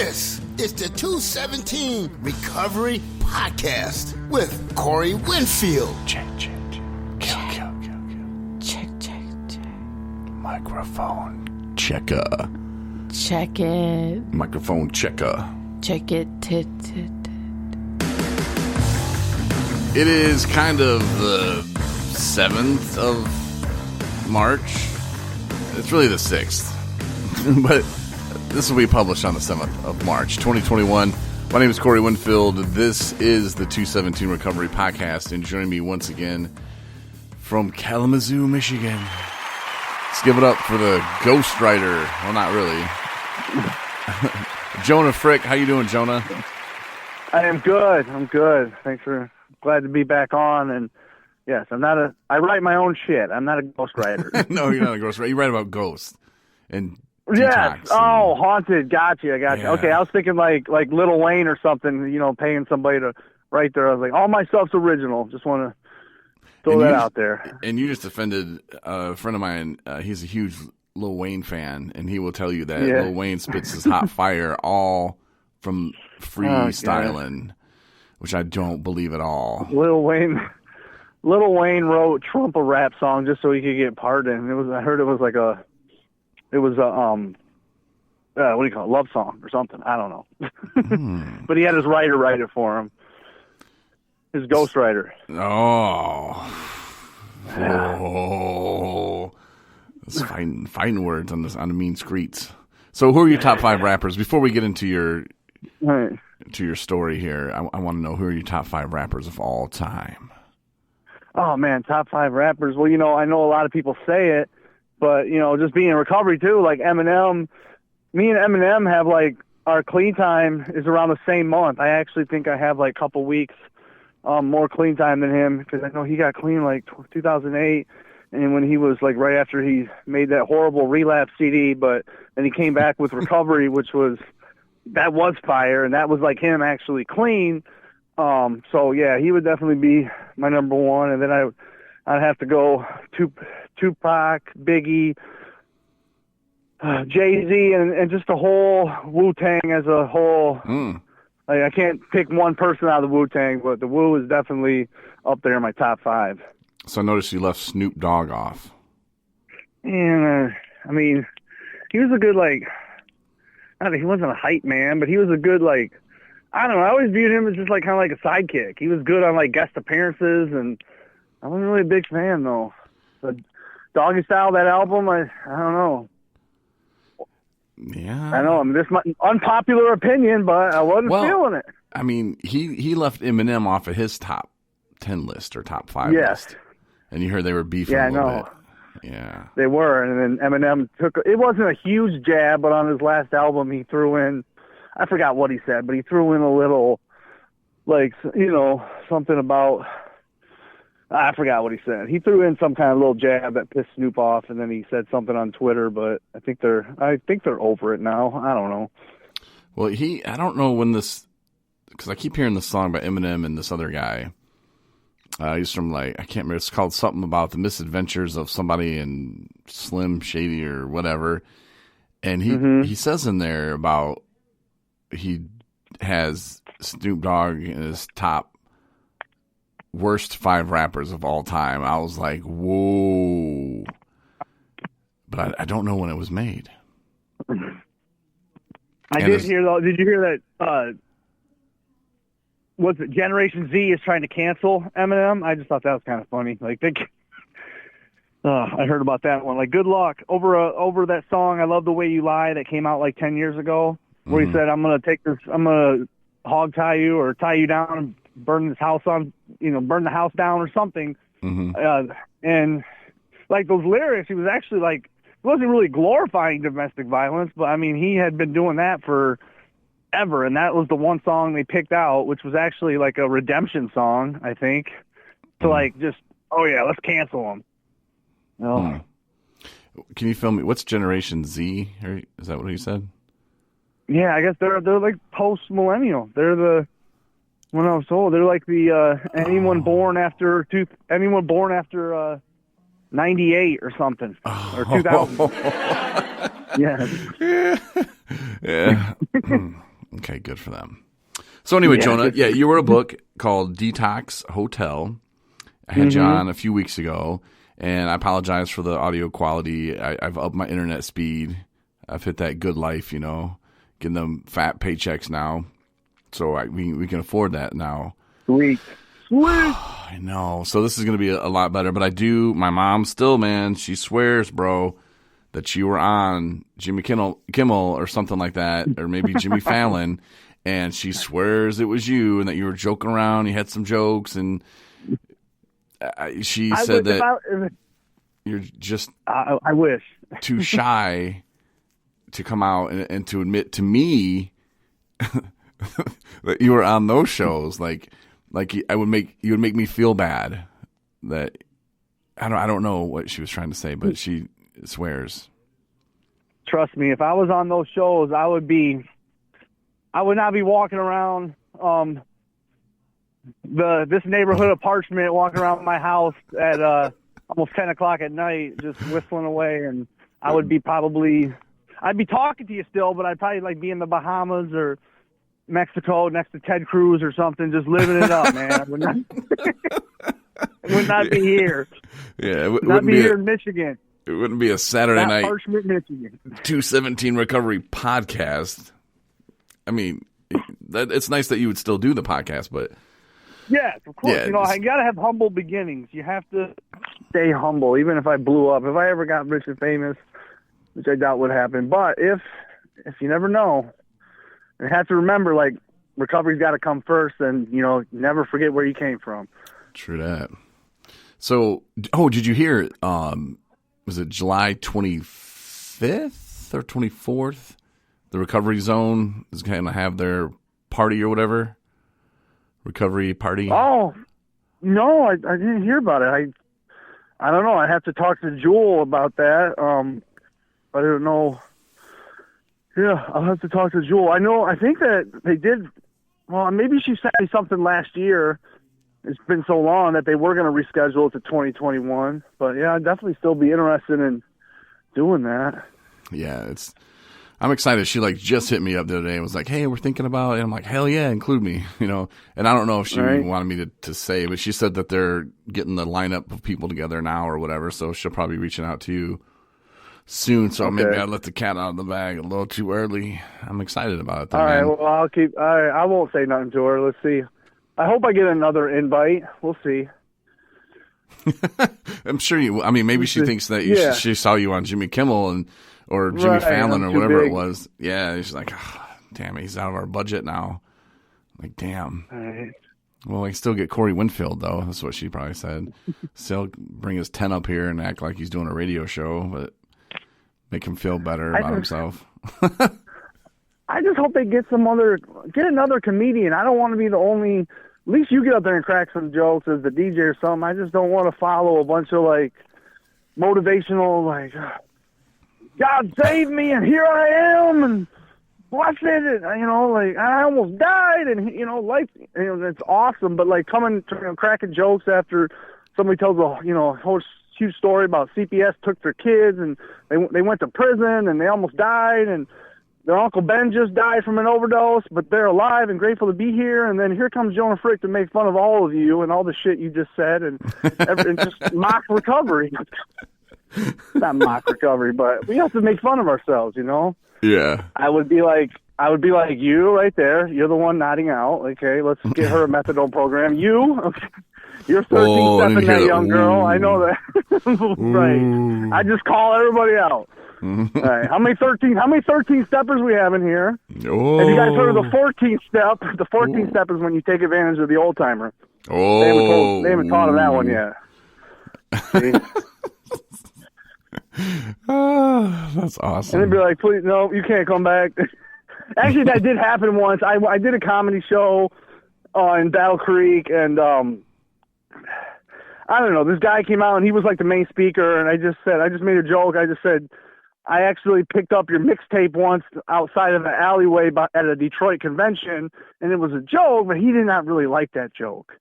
This is the 217 Recovery Podcast with Corey Winfield. Check. Microphone checker. Check it. Microphone checker. Check it. It is kind of the 7th of March. It's really the 6th. But this will be published on the 7th of March, 2021. My name is Corey Winfield. This is the 217 Recovery Podcast. And joining me once again from Kalamazoo, Michigan. Let's give it up for the ghostwriter. Well, not really. Jonah Frick. How you doing, Jonah? I am good. I'm good. Glad to be back on. And yes, I write my own shit. I'm not a ghostwriter. No, you're not a ghostwriter. You write about ghosts and yes. detox. Oh, haunted. Gotcha. Yeah. Okay, I was thinking like Lil Wayne or something, paying somebody to write there. I was like, all my stuff's original. Just want to throw that out there. And you just offended a friend of mine. He's a huge Lil Wayne fan, and he will tell you that Lil Wayne spits his hot fire all from freestyling, which I don't believe at all. Lil Wayne wrote Trump a rap song just so he could get pardoned. I heard it was a what do you call it, love song or something. I don't know. But he had his writer write it for him. His ghostwriter. Oh. It's fighting words on the mean streets. So who are your top 5 rappers? Before we get into your story here, I want to know, who are your top 5 rappers of all time? Oh man, top 5 rappers. Well, I know a lot of people say it, but just being in recovery too, like Eminem, me and Eminem have our clean time is around the same month. I actually think I have a couple weeks more clean time than him, because I know he got clean 2008, and when he was right after he made that horrible Relapse CD, but then he came back with Recovery, which was fire, and that was him actually clean. So yeah, he would definitely be my number one, and then I'd have to go Tupac, Biggie, Jay-Z, and just the whole Wu-Tang as a whole. I can't pick one person out of the Wu-Tang, but the Wu is definitely up there in my top 5. So I noticed you left Snoop Dogg off. And, he was a good, he wasn't a hype man, but he was a good, I don't know, I always viewed him as just, kind of like a sidekick. He was good on, guest appearances, and I wasn't really a big fan, though. But Doggy Style, that album, I don't know. Yeah. I know. This is my unpopular opinion, but I wasn't feeling it. He left Eminem off of his top 10 list or top 5 list. And you heard they were beefing a little bit. Yeah. They were. And then Eminem it wasn't a huge jab, but on his last album he threw in, I forgot what he said, but he threw in a little, something about, I forgot what he said. He threw in some kind of little jab that pissed Snoop off, and then he said something on Twitter, but I think they're over it now. I don't know. Well, I don't know when this, because I keep hearing this song by Eminem and this other guy. He's from I can't remember. It's called something about the misadventures of somebody in Slim Shady or whatever. And he says in there about he has Snoop Dogg in his top worst 5 rappers of all time. I was like, whoa. But I don't know when it was made. I did hear, though. Did you hear that? What's it? Generation Z is trying to cancel Eminem. I just thought that was kind of funny. I heard about that one. Good luck over that song. I Love the Way You Lie that came out 10 years ago, where he said, I'm gonna hog tie you or tie you down and burn this house burn the house down or something. And those lyrics, he was actually he wasn't really glorifying domestic violence, but he had been doing that for ever, and that was the one song they picked out, which was actually a redemption song, I think, to just, oh yeah, let's cancel him. No. Can you fill me? What's Generation Z? Is that what he said? Yeah, I guess they're post millennial. They're the, when I was told, they're the anyone born after 98 or something, or 2000. Yeah. Yeah. Okay, good for them. So anyway, Jonah, you wrote a book called Detox Hotel. I had you on a few weeks ago, and I apologize for the audio quality. I've upped my internet speed. I've hit that good life, getting them fat paychecks now. So we can afford that now. Sweet. I know. So this is going to be a lot better. But my mom still, man, she swears, bro, that you were on Jimmy Kimmel or something like that, or maybe Jimmy Fallon, and she swears it was you and that you were joking around. You had some jokes, and she said that you're just I wish too shy to come out and to admit to me that you were on those shows. Like you would make me feel bad. That I don't know what she was trying to say, but she swears. Trust me, if I was on those shows, I would not be walking around this neighborhood of Parchment, walking around my house at almost 10 o'clock at night, just whistling away, and I'd be talking to you still, but I'd probably be in the Bahamas or Mexico next to Ted Cruz or something, just living it up, man. I would not be here. Yeah, it wouldn't be here in Michigan. It wouldn't be a Saturday night Parchment, Michigan. 217 Recovery podcast. I mean, it's nice that you would still do the podcast, but yes, of course. Yeah, I got to have humble beginnings. You have to stay humble, even if I blew up. If I ever got rich and famous, which I doubt would happen, but if you never know, you have to remember, recovery's got to come first, and never forget where you came from. True that. So, did you hear? Was it July 25th or 24th? The Recovery Zone is going to have their party or whatever. Recovery party. Oh, no, I didn't hear about it. I don't know. I have to talk to Jewel about that. I don't know. Yeah, I'll have to talk to Jewel. I think that they did. Well, maybe she sent me something last year. It's been so long that they were going to reschedule it to 2021. But yeah, I'd definitely still be interested in doing that. Yeah, I'm excited. She just hit me up the other day and was like, "Hey, we're thinking about it." And I'm like, "Hell yeah, include me." And I don't know if she wanted me to say, but she said that they're getting the lineup of people together now or whatever. So she'll probably be reaching out to you soon. So maybe I let the cat out of the bag a little too early. I'm excited about it though, all right, man. well, I won't say nothing to her. Let's see. I hope I get another invite. We'll see. I'm sure you. I mean, maybe she thinks that she saw you on Jimmy Kimmel or Jimmy Fallon or whatever it was. Yeah, she's like, oh, damn it, he's out of our budget now. Like, damn. All right. Well, I still get Corey Winfield though. That's what she probably said. Still bring his 10 up here and act like he's doing a radio show, but make him feel better about himself. I just hope they get another comedian. I don't want to be the only. At least you get up there and crack some jokes as the DJ or something. I just don't want to follow a bunch of motivational God save me and here I am and watch it. I almost died and life. It's awesome. But coming cracking jokes after somebody tells a whole huge story about CPS took their kids and they went to prison and they almost died and their Uncle Ben just died from an overdose, but they're alive and grateful to be here. And then here comes Jonah Frick to make fun of all of you and all the shit you just said and just mock recovery. Not mock recovery, but we have to make fun of ourselves, Yeah. I would be like you right there. You're the one nodding out. Okay, let's get her a methadone program. Okay. You're 13 stepping that young girl. I know that. Right. I just call everybody out. All right. How many 13 steppers we have in here? Oh. Have you guys heard of the 14th step? The 14th step is when you take advantage of the old timer. Oh. They haven't taught of that one yet. That's awesome. And they'd be like, please, no, you can't come back. Actually, that did happen once. I did a comedy show in Battle Creek, and I don't know, this guy came out, and he was the main speaker, and I just made a joke. I just said, I actually picked up your mixtape once outside of an alleyway at a Detroit convention, and it was a joke, but he did not really like that joke.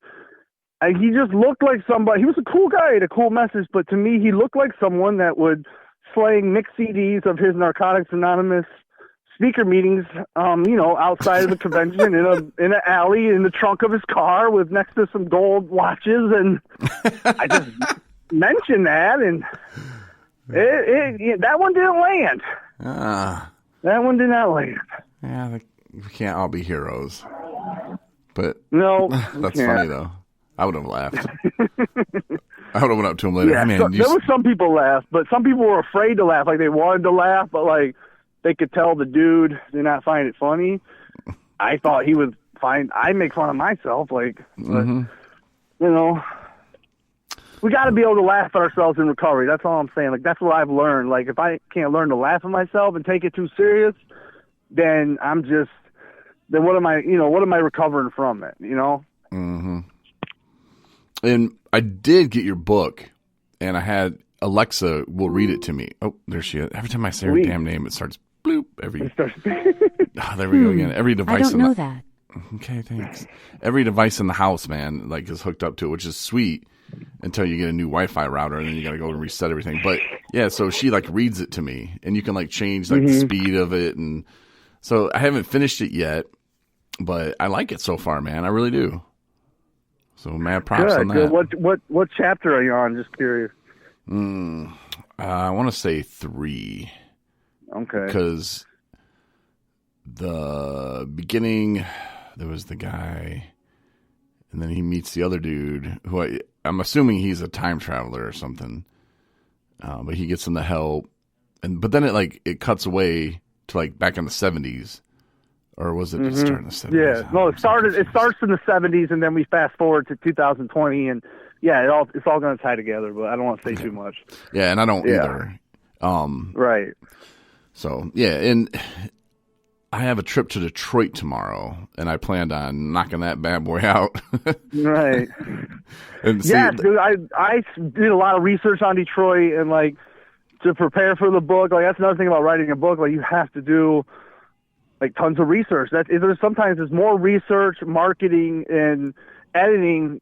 He just looked like somebody. He was a cool guy, had a cool message, but to me, he looked like someone that would slang mixed CDs of his Narcotics Anonymous speaker meetings, outside of the convention in an alley in the trunk of his car with next to some gold watches, and I just mentioned that, and that one didn't land. That one did not land. Yeah, we can't all be heroes. But no, that's funny though. I would have laughed. I would have went up to him later. Yeah, Man, there was some people laughed, but some people were afraid to laugh. Like they wanted to laugh, but like they could tell the dude did not find it funny. I thought he would find. I make fun of myself, like, but, we got to be able to laugh at ourselves in recovery. That's all I'm saying. Like that's what I've learned. Like if I can't learn to laugh at myself and take it too serious, then then what am I? What am I recovering from it? Mm-hmm. And I did get your book, and I had Alexa will read it to me. Oh, there she is. Every time I say her damn name, it starts bloop. There we go again. Every device. I don't know that. Okay, thanks. Every device in the house, man, like is hooked up to it, which is sweet until you get a new Wi-Fi router, and then you got to go and reset everything. But yeah, so she like reads it to me, and you can like change like the speed of it, and so I haven't finished it yet, but I like it so far, man. I really do. So mad props on that. Good. What chapter are you on? Just curious. I want to say 3. Okay. Because the beginning, there was the guy, and then he meets the other dude who I'm assuming he's a time traveler or something. But he gets him the help, but then it cuts away to like back in the 70s. Or was it just starting in the 70s? Yeah, no, it starts in the 70s, and then we fast forward to 2020, and yeah, it's all going to tie together, but I don't want to say too much. Yeah, and I don't either. Right. So, yeah, and I have a trip to Detroit tomorrow, and I planned on knocking that bad boy out. Right. And dude, I did a lot of research on Detroit, and like to prepare for the book. Like that's another thing about writing a book. Like you have to do like tons of research. Sometimes there's more research, marketing, and editing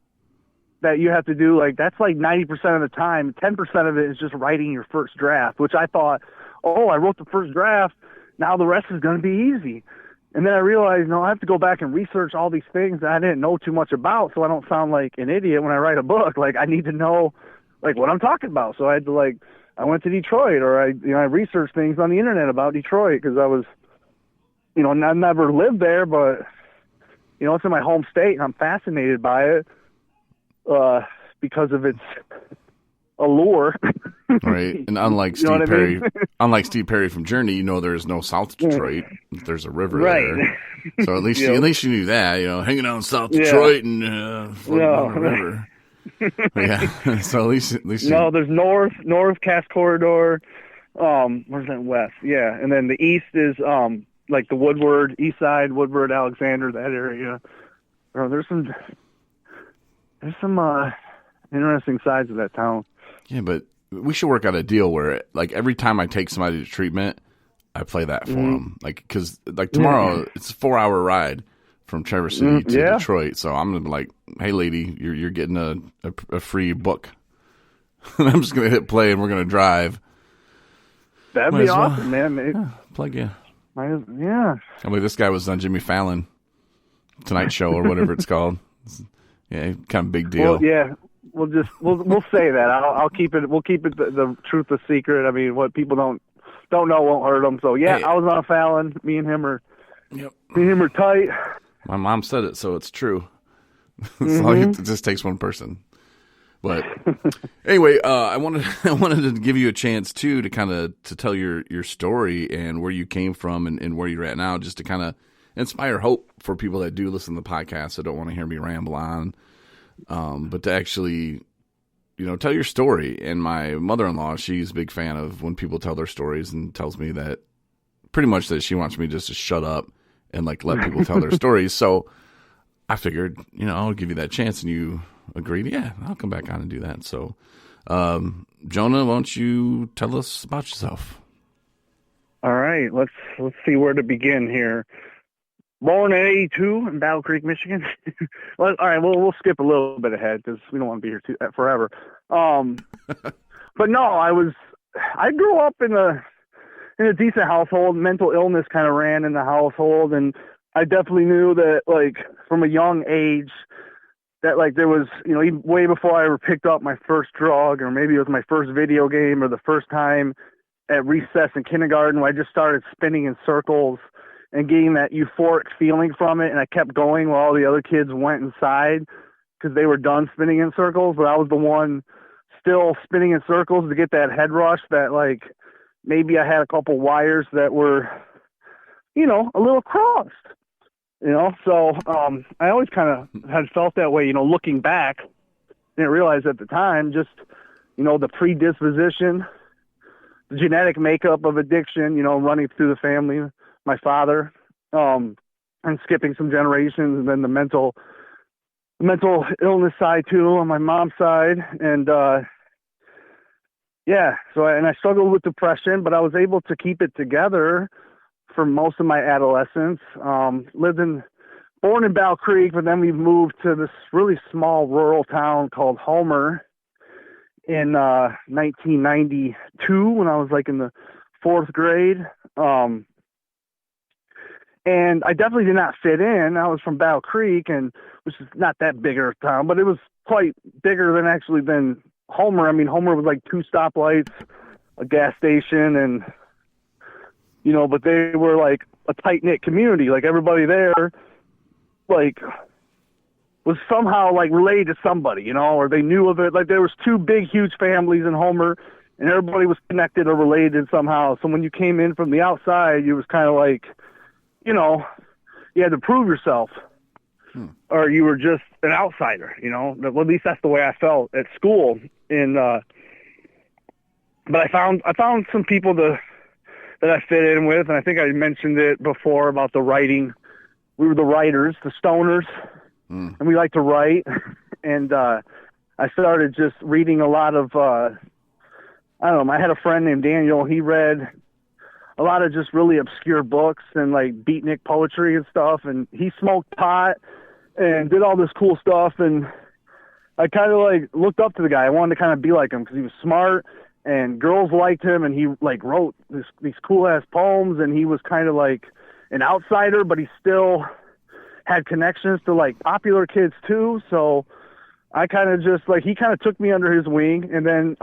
that you have to do. Like that's like 90% of the time. 10% of it is just writing your first draft, which I thought, I wrote the first draft. Now the rest is going to be easy. And then I realized, no, I have to go back and research all these things that I didn't know too much about, so I don't sound like an idiot when I write a book. Like I need to know like what I'm talking about. So I had to I went to Detroit, or I researched things on the internet about Detroit because I was, I never lived there, but, it's in my home state, and I'm fascinated by it because of its allure. Right, and unlike Steve Perry, Steve Perry from Journey, there is no South Detroit. There's a river there, so at least you knew that. Hanging out in South Detroit and floating on the river. Yeah, so at least there's north Cass Corridor. Where's that west? Yeah, and then the east is like the Woodward, East Side, Woodward, Alexander, that area. There's some interesting sides of that town. Yeah, but we should work out a deal where, like, every time I take somebody to treatment, I play that for them. Like, because, like, tomorrow, it's a 4-hour ride from Traverse City to Detroit. So I'm going to be like, hey, lady, you're getting a free book. And I'm just going to hit play, and we're going to drive. That'd be awesome, man. Plug you. Yeah. I mean, this guy was on Jimmy Fallon Tonight Show or whatever it's called. Yeah, kind of big deal. Well, yeah. We'll say that. I'll keep it. We'll keep it the truth a secret. I mean, what people don't know won't hurt them. So yeah, hey. I was on Fallon. Me and him are tight. My mom said it, so it's true. It just takes one person. But anyway, I wanted to give you a chance too to kind of tell your story and where you came from and where you're at now, just to kind of inspire hope for people that do listen to the podcast that don't want to hear me ramble on. But to actually, tell your story. And my mother-in-law, she's a big fan of when people tell their stories, and tells me that pretty much that she wants me just to shut up and like let people tell their stories. So I figured, I'll give you that chance, and you agreed. Yeah, I'll come back on and do that. So, Jonah, why don't you tell us about yourself? All right, let's see where to begin here. Born in '82 in Battle Creek, Michigan. All right, we'll skip a little bit ahead because we don't want to be here forever. But no, I grew up in in a decent household. Mental illness kind of ran in the household, and I definitely knew that, like, from a young age, that, like, there was, you know, even way before I ever picked up my first drug, or maybe it was my first video game, or the first time at recess in kindergarten when I just started spinning in circles and getting that euphoric feeling from it, and I kept going while all the other kids went inside because they were done spinning in circles, but I was the one still spinning in circles to get that head rush that, like, maybe I had a couple wires that were, you know, a little crossed, you know? So I always kind of had felt that way, you know, looking back. Didn't realize at the time, just, you know, the predisposition, the genetic makeup of addiction, you know, running through the family, my father, and skipping some generations, and then the mental illness side too on my mom's side. And I struggled with depression, but I was able to keep it together for most of my adolescence. Born in Battle Creek, but then we moved to this really small rural town called Homer in 1992 when I was like in the 4th grade. And I definitely did not fit in. I was from Battle Creek, and which is not that big of a town, but it was quite bigger than Homer. I mean, Homer was like 2 stoplights, a gas station, and, you know, but they were like a tight-knit community. Like, everybody there, like, was somehow like related to somebody, you know, or they knew of it. Like, there was 2 big, huge families in Homer, and everybody was connected or related somehow. So when you came in from the outside, you was kind of like, you know, you had to prove yourself, or you were just an outsider, you know. Well, at least that's the way I felt at school. But I found some people that I fit in with, and I think I mentioned it before about the writing. We were the writers, the stoners, and we like to write. And I started just reading a lot of, I don't know, I had a friend named Daniel. He read a lot of just really obscure books and like beatnik poetry and stuff. And he smoked pot and did all this cool stuff. And I kind of like looked up to the guy. I wanted to kind of be like him because he was smart and girls liked him. And he like wrote these cool ass poems, and he was kind of like an outsider, but he still had connections to like popular kids too. So I kind of just like, he kind of took me under his wing. And then,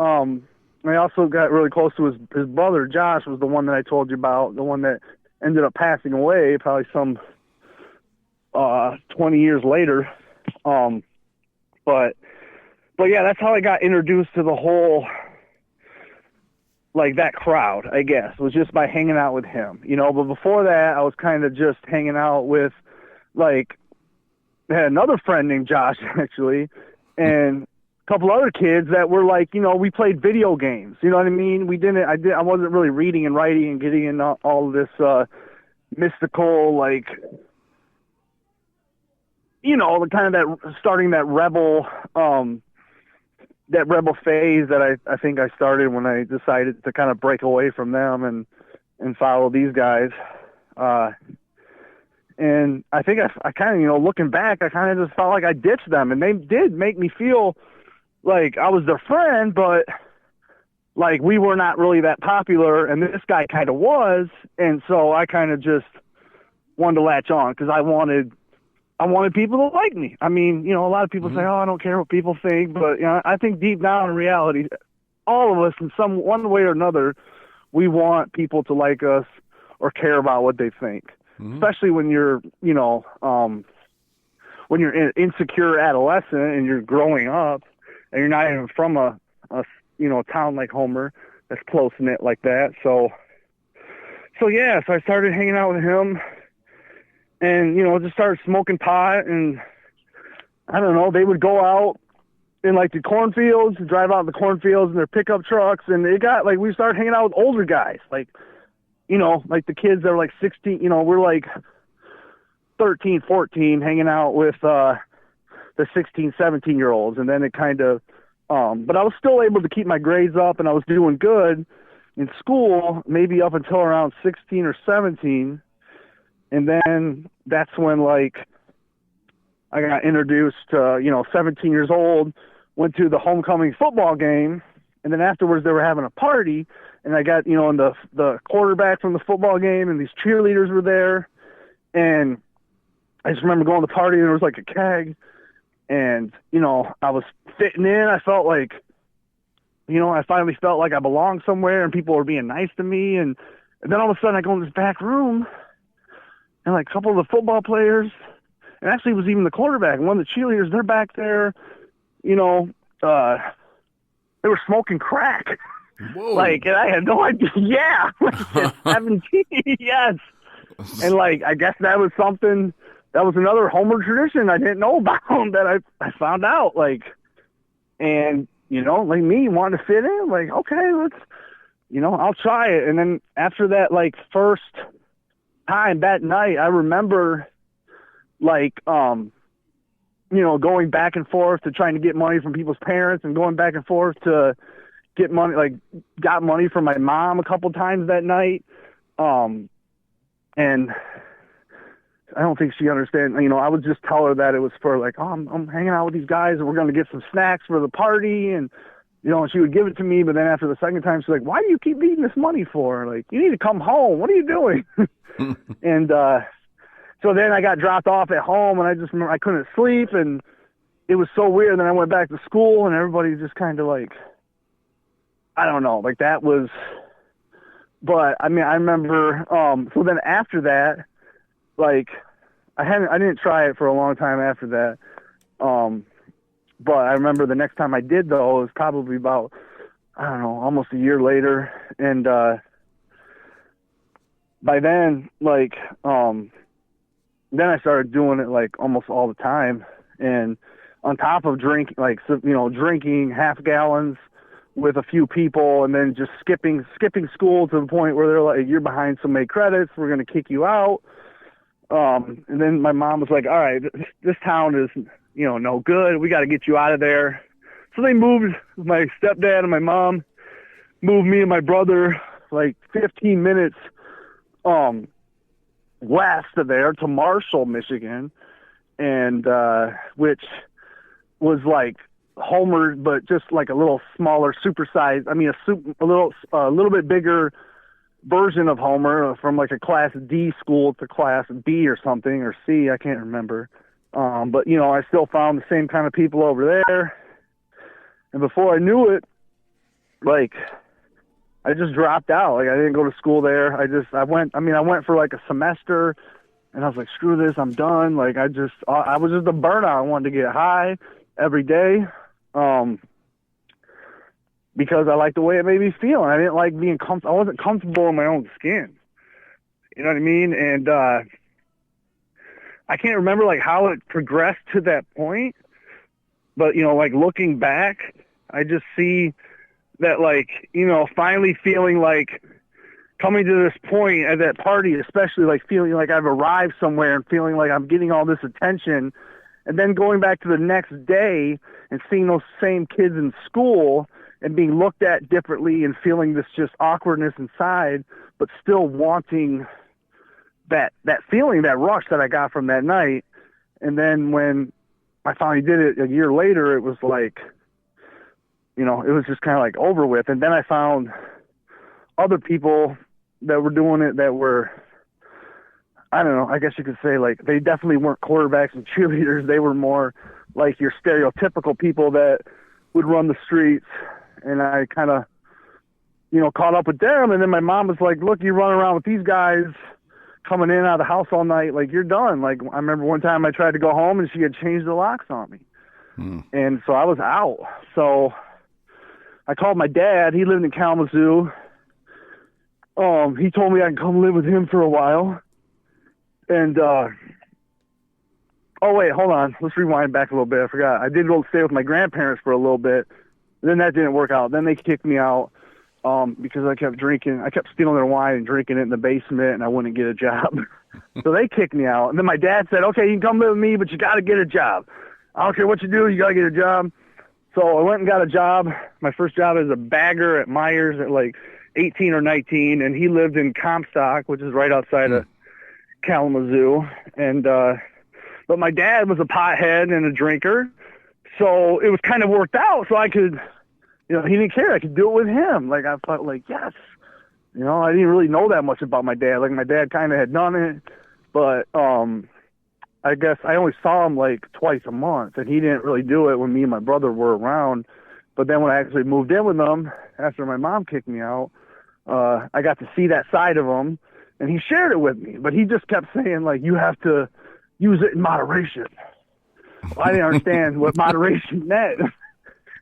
I also got really close to his brother, Josh, was the one that I told you about, the one that ended up passing away probably some 20 years later. But yeah, that's how I got introduced to the whole, like, that crowd, I guess, was just by hanging out with him, you know. But before that, I was kind of just hanging out with, like, I had another friend named Josh, actually, and couple other kids that were like, you know, we played video games, you know what I mean? I wasn't really reading and writing and getting in all of this mystical, like, you know, the kind of that starting that rebel phase that I think I started when I decided to kind of break away from them and follow these guys. And I think I kind of, you know, looking back, I kind of just felt like I ditched them, and they did make me feel like I was their friend, but like we were not really that popular, and this guy kind of was. And so I kind of just wanted to latch on because I wanted people to like me. I mean, you know, a lot of people say, oh, I don't care what people think, but, you know, I think deep down in reality, all of us in some one way or another, we want people to like us or care about what they think, especially when you're, you know, when you're an insecure adolescent and you're growing up, and you're not even from a you know, a town like Homer that's close knit like that. So yeah, so I started hanging out with him, and, you know, just started smoking pot, and I don't know, they would go out in like the cornfields, drive out in the cornfields in their pickup trucks, and it got like, we started hanging out with older guys, like, you know, like the kids that are like 16, you know, we're like 13, 14 hanging out with the 16, 17-year-olds. And then it kind of, but I was still able to keep my grades up, and I was doing good in school, maybe up until around 16 or 17. And then that's when, like, I got introduced to, you know, 17 years old, went to the homecoming football game And then afterwards they were having a party, and I got, you know, and the quarterback from the football game and these cheerleaders were there. And I just remember going to the party, and there was like a keg, and, you know, I was fitting in. I felt like, you know, I finally felt like I belonged somewhere and people were being nice to me. And then all of a sudden I go in this back room, and like a couple of the football players, and actually it was even the quarterback and one of the cheerleaders, they're back there, you know, they were smoking crack. Whoa. Like, and I had no idea. Yeah. Like, at 17, yes. And like, I guess that was something, that was another Homer tradition I didn't know about that I found out. Like, and, you know, like me wanting to fit in, like, okay, let's, you know, I'll try it. And then after that, like, first time that night, I remember, like, you know, going back and forth to trying to get money from people's parents and going back and forth to get money, like, got money from my mom a couple times that night. And I don't think she understands, you know, I would just tell her that it was for like, oh, I'm hanging out with these guys and we're going to get some snacks for the party. And, you know, and she would give it to me. But then after the second time, she's like, why do you keep needing this money for? Like, you need to come home. What are you doing? And so then I got dropped off at home, and I just remember I couldn't sleep, and it was so weird. And then I went back to school, and everybody just kind of like, I don't know, like that was, but I mean, I remember, so then after that, like, I didn't try it for a long time after that. But I remember the next time I did, though, it was probably about, I don't know, almost a year later. And, by then, like, then I started doing it like almost all the time. And on top of drinking, like, so, you know, drinking half gallons with a few people, and then just skipping school to the point where they're like, you're behind so many credits, we're going to kick you out. And then my mom was like, all right, this town is, you know, no good. We got to get you out of there. So they moved, my stepdad and my mom moved me and my brother like 15 minutes west of there to Marshall, Michigan, and which was like Homer, but just like a little smaller, supersized. I mean, a little bit bigger version of Homer, from like a Class D school to Class B or something, or C, I can't remember. But, you know, I still found the same kind of people over there. And before I knew it, like, I just dropped out. Like, I didn't go to school there. I went for like a semester, and I was like, screw this, I'm done. Like, I was just a burnout. I wanted to get high every day, because I liked the way it made me feel, and I didn't like being I wasn't comfortable in my own skin. You know what I mean? And I can't remember like how it progressed to that point, but, you know, like looking back, I just see that, like, you know, finally feeling like coming to this point at that party, especially like feeling like I've arrived somewhere and feeling like I'm getting all this attention, and then going back to the next day and seeing those same kids in school and being looked at differently and feeling this just awkwardness inside, but still wanting that feeling, that rush that I got from that night. And then when I finally did it a year later, it was like, you know, it was just kind of like over with. And then I found other people that were doing it that were, I don't know, I guess you could say, like, they definitely weren't quarterbacks and cheerleaders. They were more like your stereotypical people that would run the streets. And I kind of, you know, caught up with them. And then my mom was like, look, you run around with these guys coming in and out of the house all night, like, you're done. Like, I remember one time I tried to go home and she had changed the locks on me. And so I was out. So I called my dad. He lived in Kalamazoo. He told me I could come live with him for a while. And, oh, wait, hold on. Let's rewind back a little bit. I forgot. I did go stay with my grandparents for a little bit. Then that didn't work out. Then they kicked me out because I kept drinking. I kept stealing their wine and drinking it in the basement, and I wouldn't get a job. So they kicked me out. And then my dad said, okay, you can come live with me, but you got to get a job. I don't care what you do, you got to get a job. So I went and got a job. My first job as a bagger at Myers at like 18 or 19, and he lived in Comstock, which is right outside of Kalamazoo. And but my dad was a pothead and a drinker, so it was kind of worked out so I could you know, he didn't care. I could do it with him. Like, I felt like, yes. You know, I didn't really know that much about my dad. Like, my dad kind of had done it, but I guess I only saw him like twice a month, and he didn't really do it when me and my brother were around. But then when I actually moved in with him, after my mom kicked me out, I got to see that side of him, and he shared it with me. But he just kept saying, like, you have to use it in moderation. Well, I didn't understand what moderation meant.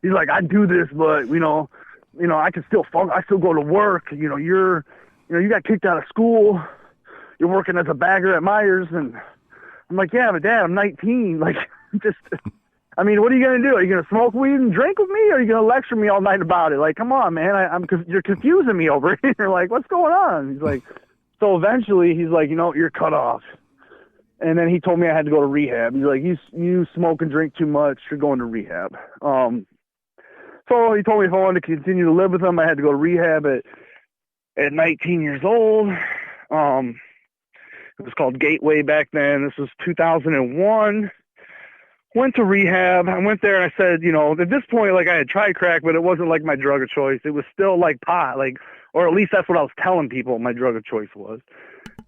He's like, I do this, but, you know, I can still I still go to work. You know, you got kicked out of school. You're working as a bagger at Myers. And I'm like, yeah, but Dad, I'm 19. Like, just, I mean, what are you going to do? Are you going to smoke weed and drink with me? Or are you going to lecture me all night about it? Like, come on, man. You're confusing me over here. Like, what's going on? He's like, so eventually he's like, you know, you're cut off. And then he told me I had to go to rehab. He's like, you smoke and drink too much. You're going to rehab. So he told me if I wanted to continue to live with him, I had to go to rehab at 19 years old. It was called Gateway back then. This was 2001. Went to rehab. I went there and I said, you know, at this point, like, I had tried crack, but it wasn't like my drug of choice. It was still like pot, like, or at least that's what I was telling people my drug of choice was.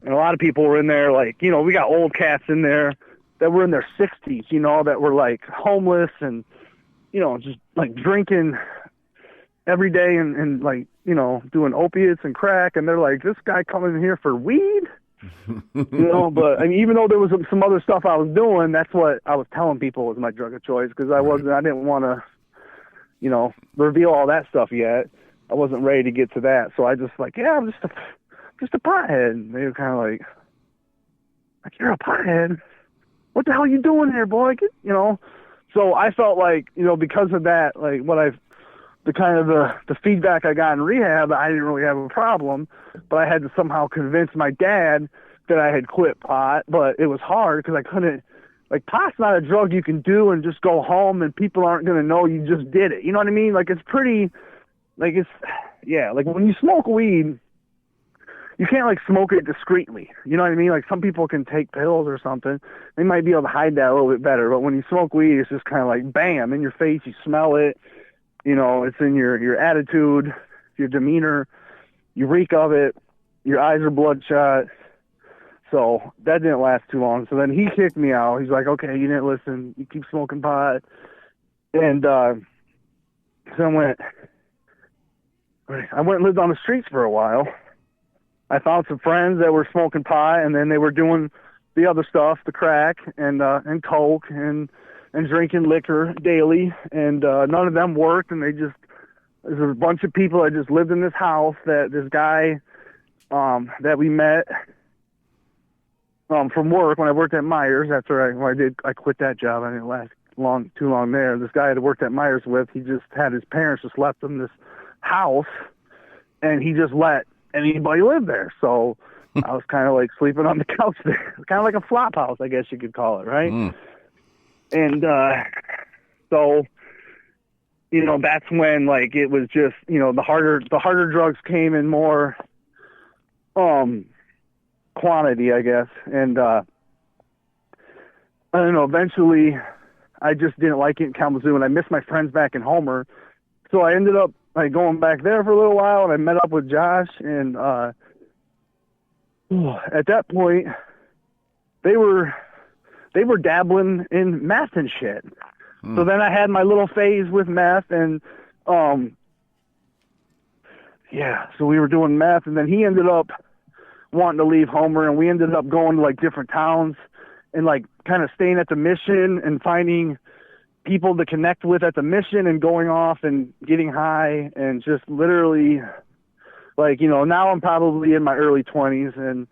And a lot of people were in there, like, you know, we got old cats in there that were in their 60s, you know, that were like homeless and, you know, just like drinking every day and like, you know, doing opiates and crack. And they're like, this guy coming in here for weed? You know, but I mean, even though there was some other stuff I was doing, that's what I was telling people was my drug of choice, because I didn't want to, you know, reveal all that stuff yet. I wasn't ready to get to that. So I just like, yeah, I'm just a pothead. And they were kind of like, you're a pothead? What the hell are you doing here, boy? You know? So I felt like, you know, because of that, like the feedback I got in rehab, I didn't really have a problem, but I had to somehow convince my dad that I had quit pot. But it was hard because I couldn't, like, pot's not a drug you can do and just go home and people aren't going to know you just did it. You know what I mean? Like, it's pretty, like, like when you smoke weed, you can't like smoke it discreetly. You know what I mean? Like, some people can take pills or something. They might be able to hide that a little bit better. But when you smoke weed, it's just kind of like bam in your face. You smell it. You know, it's in your attitude, your demeanor. You reek of it. Your eyes are bloodshot. So that didn't last too long. So then he kicked me out. He's like, okay, you didn't listen. You keep smoking pot. And so I went and lived on the streets for a while. I found some friends that were smoking pot, and then they were doing the other stuff, the crack and coke and drinking liquor daily, and none of them worked. And there's a bunch of people that just lived in this house that this guy that we met from work when I worked at Myers. After I quit that job. I didn't last too long there. This guy I had worked at Myers with, he just had his parents just left him this house, and he just let anybody live there. So I was kind of like sleeping on the couch there, kind of like a flop house, I guess you could call it, right? Mm. And so, you know, that's when, like, it was just, you know, the harder drugs came in more quantity, I guess. And I don't know, eventually I just didn't like it in Kalamazoo, and I missed my friends back in Homer. So I ended up like going back there for a little while, and I met up with Josh, and at that point they were dabbling in meth and shit. So then I had my little phase with meth, and so we were doing meth, and then he ended up wanting to leave Homer, and we ended up going to like different towns and like kind of staying at the Mission and finding people to connect with at the Mission and going off and getting high and just literally, like, you know, now I'm probably in my early 20s, and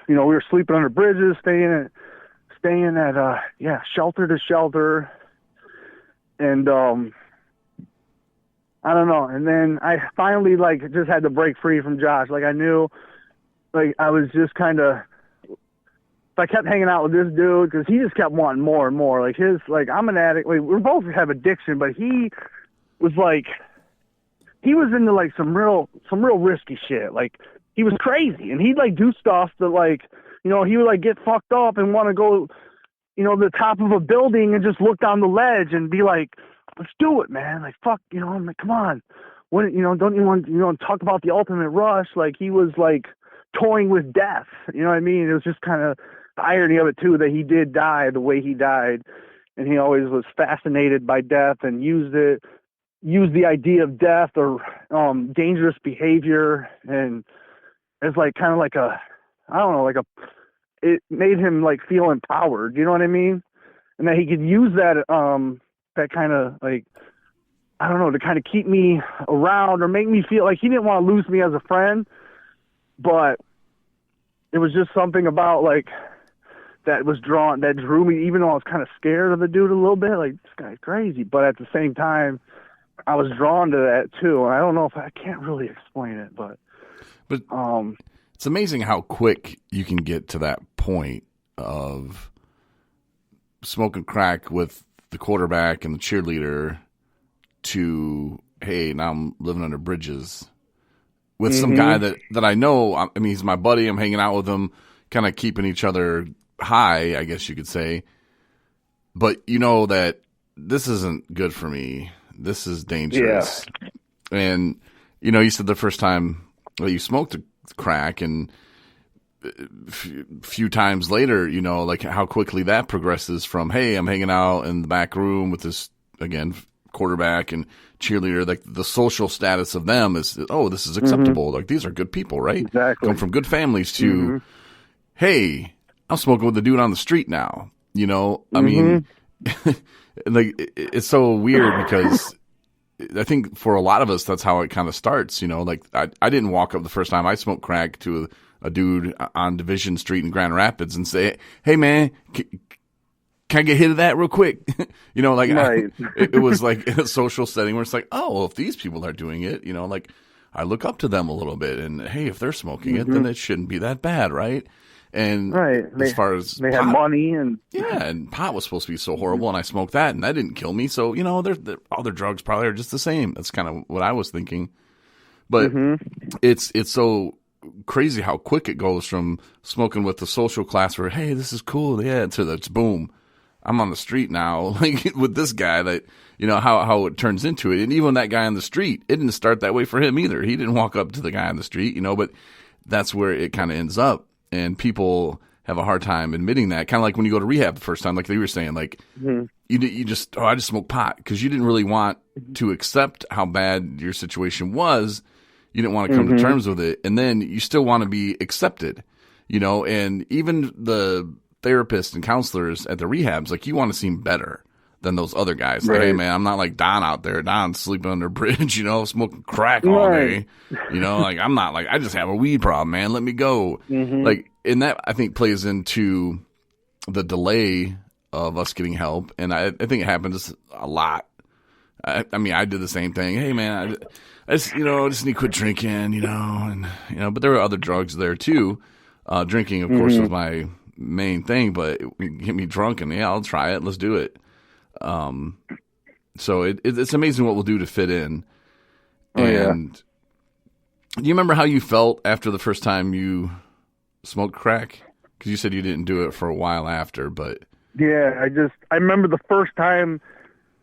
you know, we were sleeping under bridges, staying at shelter to shelter, and I don't know. And then I finally like just had to break free from Josh. Like, I knew, like, I was just kind of, if I kept hanging out with this dude, because he just kept wanting more and more. Like, I'm an addict. Like, we both have addiction, but he was like, he was into like some real risky shit. Like, he was crazy, and he'd like do stuff that, like, you know, he would like get fucked up and want to go, you know, to the top of a building and just look down the ledge and be like, let's do it, man. Like, fuck, you know, I'm like, come on. What, you know, don't you want, you know, talk about the ultimate rush? Like, he was like toying with death. You know what I mean? It was just kind of the irony of it too, that he did die the way he died. And he always was fascinated by death and used the idea of death or dangerous behavior. And it's like kind of like it made him like feel empowered. You know what I mean? And that he could use that, that kind of like, I don't know, to kind of keep me around or make me feel like he didn't want to lose me as a friend, but it was just something about like that drew me, even though I was kind of scared of the dude a little bit, like, this guy's crazy. But at the same time, I was drawn to that too. And I don't know if I can't really explain it, but it's amazing how quick you can get to that point of smoking crack with the quarterback and the cheerleader to, hey, now I'm living under bridges with some guy that I know. I mean, he's my buddy. I'm hanging out with him, kind of keeping each other high, I guess you could say. But you know that this isn't good for me. This is dangerous. Yeah. And, you know, you said the first time that you smoked crack and a few times later, you know, like how quickly that progresses from, hey, I'm hanging out in the back room with this, again, quarterback and cheerleader, like the social status of them is, oh, this is acceptable. Like, these are good people, right? Exactly. Come from good families to, hey, I'm smoking with the dude on the street now. You know, I mean, like, it's so weird because I think for a lot of us, that's how it kind of starts. You know, like I didn't walk up the first time I smoked crack to a dude on Division Street in Grand Rapids and say, hey, man, can I get hit of that real quick? You know, like, right. It was like a social setting where it's like, oh, well, if these people are doing it, you know, like I look up to them a little bit and, hey, if they're smoking it, then it shouldn't be that bad, right? And right. as far as they pot, have money and and pot was supposed to be so horrible, and I smoked that, and that didn't kill me. So, you know, other drugs probably are just the same. That's kind of what I was thinking. But it's so crazy how quick it goes from smoking with the social class where, hey, this is cool, yeah, to that's boom, I'm on the street now, like with this guy that, you know, how it turns into it. And even that guy on the street, it didn't start that way for him either. He didn't walk up to the guy on the street, you know, but that's where it kind of ends up. And people have a hard time admitting that. Kind of like when you go to rehab the first time, like you were saying, like you just, I just smoked pot because you didn't really want to accept how bad your situation was. You didn't want to come to terms with it. And then you still want to be accepted, you know, and even the therapists and counselors at the rehabs, like, you want to seem better than those other guys. Like, hey, man, I'm not like Don out there. Don's sleeping under a bridge, you know, smoking crack all day. You know, like, I'm not like, I just have a weed problem, man. Let me go. Like, and that, I think, plays into the delay of us getting help. And I think it happens a lot. I mean, I did the same thing. Hey, man, I just, you know, just need to quit drinking, you know, and, you know, but there were other drugs there too. Drinking, of course, was my main thing, but it get me drunk and yeah, I'll try it. Let's do it. So it's amazing what we'll do to fit in. And do you remember how you felt after the first time you smoked crack? Because you said you didn't do it for a while after, but yeah, I remember the first time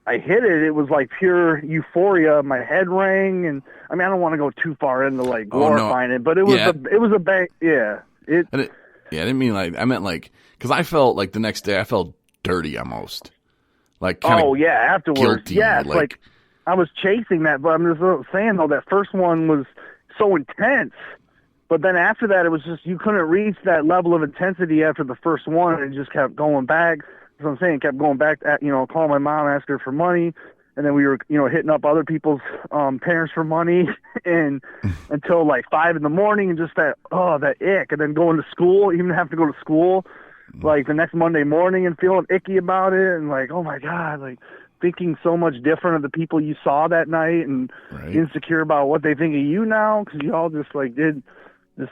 I hit it. It was like pure euphoria. My head rang, and I mean, I don't want to go too far into like glorifying it, but it was a bang. Yeah, I didn't mean like, I meant like, because I felt like the next day I felt dirty almost. Like, afterwards. Guilty, yeah, like I was chasing that, but I'm just saying though, that first one was so intense. But then after that, it was just, you couldn't reach that level of intensity after the first one, and it just kept going back. That's what I'm saying, kept going back, you know, calling my mom, asking her for money, and then we were, you know, hitting up other people's parents for money, and until like 5 a.m, and just that ick, and then going to school, even have to go to school, like the next Monday morning and feeling icky about it, and like, oh my God, like thinking so much different of the people you saw that night, and insecure about what they think of you now, because you all just like did this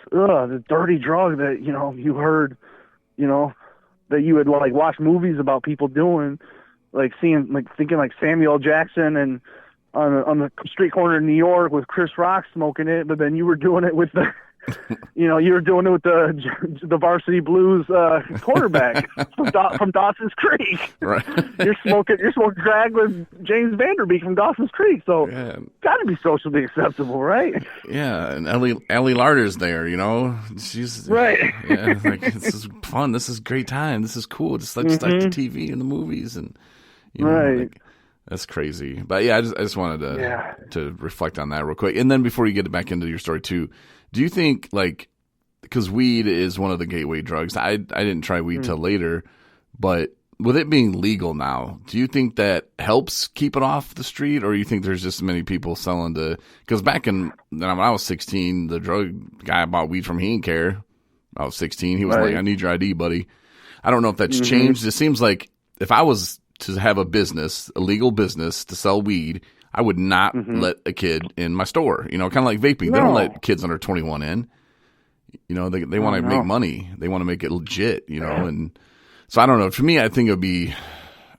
dirty drug that, you know, you heard, you know, that you would like watch movies about people doing, like seeing, like thinking like Samuel Jackson and on the street corner in New York with Chris Rock smoking it, but then you were doing it with the you were doing it with the varsity blues quarterback from Dawson's Creek. Right. You're smoking drag with James Vanderbeek from Dawson's Creek. So got to be socially acceptable, right? Yeah, and Ellie Larder's there. She's right. Yeah, like this is fun. This is a great time. This is cool. Just like the TV and the movies and right. Like, that's crazy. But yeah, I just wanted to reflect on that real quick. And then before you get back into your story too, do you think because weed is one of the gateway drugs. I didn't try weed till later, but with it being legal now, do you think that helps keep it off the street, or you think there's just many people selling because back when I was 16, the drug guy I bought weed from, he didn't care. I was 16. He was like, I need your ID, buddy. I don't know if that's changed. It seems like if I was to have a legal business to sell weed, I would not let a kid in my store, kind of like vaping. No. They don't let kids under 21 in. They want to make money. They want to make it legit, and so I don't know. For me, I think it would be,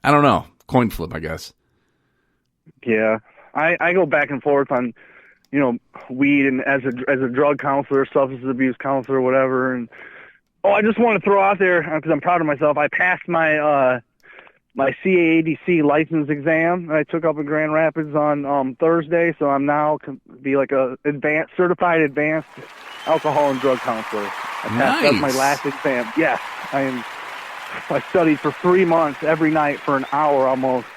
I don't know, coin flip, I guess. Yeah. I go back and forth on, weed and as a drug counselor, substance abuse counselor, or whatever. And, I just want to throw out there, because I'm proud of myself, I passed my CAADC license exam I took up in Grand Rapids on Thursday, so I'm now be like a certified advanced alcohol and drug counselor. That's my last exam. Yes, I studied for 3 months every night for an hour almost,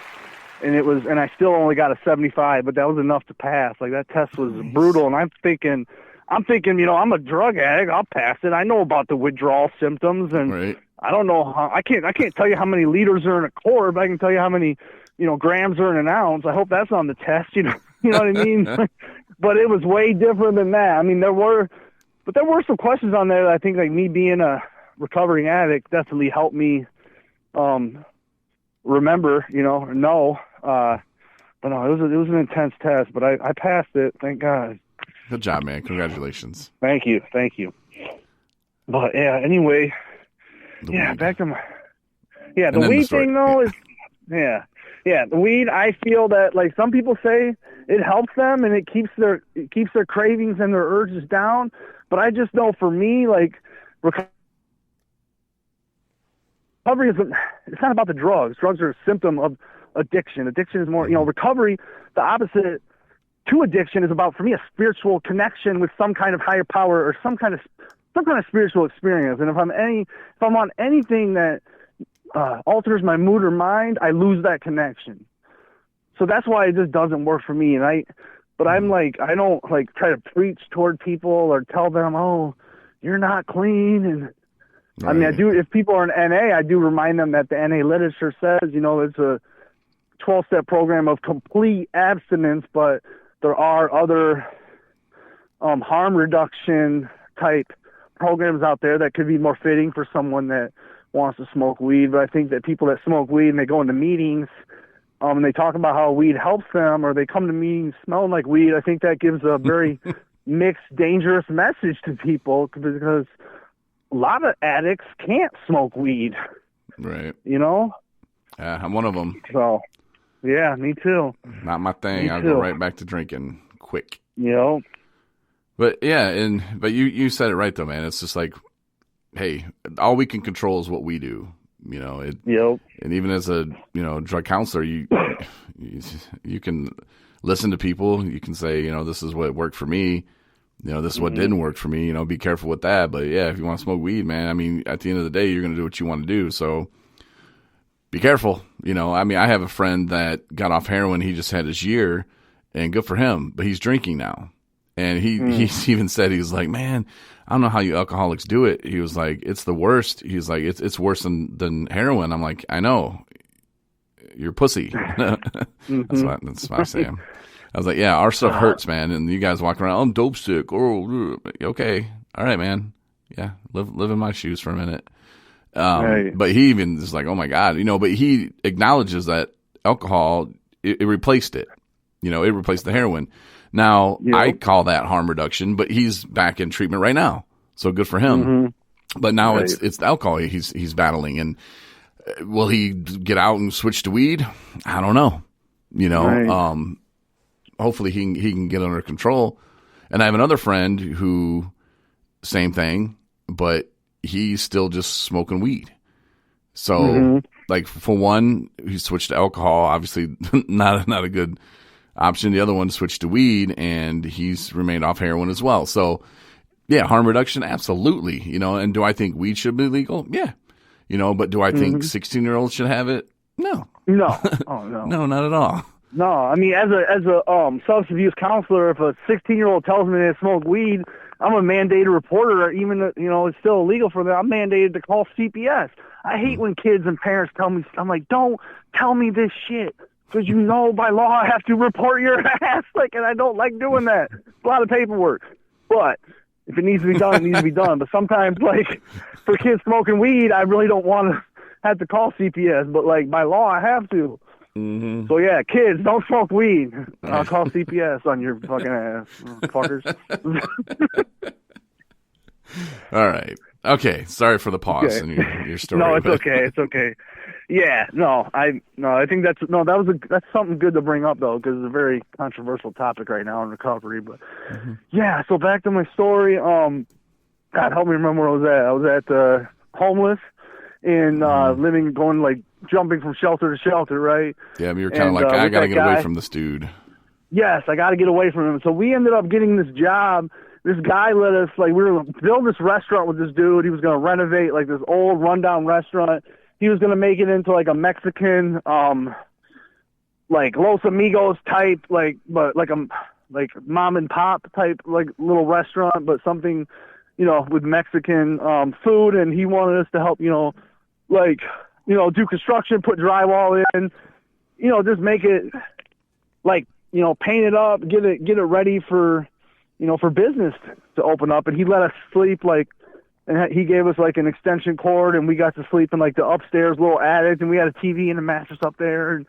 and I still only got a 75, but that was enough to pass. Like, that test was brutal, and I'm thinking, I'm a drug addict. I'll pass it. I know about the withdrawal symptoms, and right. I don't know how. I can't tell you how many liters are in a quart, but I can tell you how many, grams are in an ounce. I hope that's on the test. You know what I mean? But it was way different than that. I mean, there were some questions on there that I think, like, me being a recovering addict definitely helped me remember. Know. But no, it was an intense test, but I passed it. Thank God. Good job, man. Congratulations. Thank you. But yeah, anyway. Weed. Back to the weed thing though is, the weed. I feel that, like, some people say it helps them and it keeps their cravings and their urges down. But I just know for me, like, recovery it's not about the drugs. Drugs are a symptom of addiction. Addiction is more, recovery. The opposite to addiction is about, for me, a spiritual connection with some kind of higher power or some kind of spiritual experience. And if I'm on anything that alters my mood or mind, I lose that connection. So that's why it just doesn't work for me. But I'm like, I don't like try to preach toward people or tell them, oh, you're not clean. And right. I mean, I do, if people are in NA, I do remind them that the NA literature says, it's a 12-step program of complete abstinence, but there are other harm reduction type programs out there that could be more fitting for someone that wants to smoke weed. But I think that people that smoke weed and they go into meetings and they talk about how weed helps them, or they come to meetings smelling like weed, I think that gives a very mixed, dangerous message to people, because a lot of addicts can't smoke weed. Right. Yeah, I'm one of them. So, yeah, me too. Not my thing. I'll go right back to drinking quick. But yeah, but you said it right though, man. It's just like, hey, all we can control is what we do. And even as a drug counselor, you can listen to people. You can say, this is what worked for me. This is what didn't work for me. Be careful with that. But yeah, if you want to smoke weed, man, I mean, at the end of the day, you're going to do what you want to do. So be careful. I mean, I have a friend that got off heroin. He just had his year, and good for him. But he's drinking now. And he even said, he was like, man, I don't know how you alcoholics do it. He was like, it's the worst. He's like, it's worse than heroin. I'm like, I know. You're pussy. That's what I say. I was like, yeah, our stuff hurts, man. And you guys walk around, I'm dope sick. Oh, okay. All right, man. Yeah, live in my shoes for a minute. Right. But he even is like, oh my God, but he acknowledges that alcohol, it replaced it. It replaced the heroin. Now, I call that harm reduction, but he's back in treatment right now. So good for him. But now it's the alcohol he's battling. And will he get out and switch to weed? I don't know. Hopefully he can get under control. And I have another friend who same thing, but he's still just smoking weed. So, like, for one, he switched to alcohol. Obviously, not a good option. The other one switched to weed, and he's remained off heroin as well. So, yeah, harm reduction, absolutely. You know, and do I think weed should be legal? Yeah. You know, but do I think 16-year-olds should have it? No. No. Oh, no. No, not at all. No, I mean, as a substance abuse counselor, if a 16-year-old tells me they smoke weed, I'm a mandated reporter. Even though, you know, it's still illegal for them, I'm mandated to call CPS. I hate when kids and parents tell me, I'm like, don't tell me this shit, because you know by law I have to report your ass. Like, and I don't like doing that. It's a lot of paperwork. But if it needs to be done, it needs to be done. But sometimes, like, for kids smoking weed, I really don't want to have to call CPS. But, like, by law, I have to. So, yeah, kids, don't smoke weed. I'll call CPS on your fucking ass, fuckers. All right. Okay. Sorry for the pause in your story. No, it's okay. It's okay. Yeah, I think that's something good to bring up though, because it's a very controversial topic right now in recovery. But yeah, so back to my story. God, help me remember where I was at. I was at homeless and jumping from shelter to shelter, right? Yeah, but you're kind of like, I gotta get away from this dude. Yes, I gotta get away from him. So we ended up getting this job. This guy let us, like, we were going to build this restaurant with this dude. He was going to renovate, like, this old rundown restaurant. He was going to make it into, like, a Mexican, like, Los Amigos type, like, but like mom and pop type, like, little restaurant, but something, you know, with Mexican food. And he wanted us to help, you know, like, you know, do construction, put drywall in, you know, just make it, like, you know, paint it up, get it ready for, you know, for business to open up. And he let us sleep, like, and he gave us, like, an extension cord, and we got to sleep in, like, the upstairs little attic, and we had a TV and a mattress up there. And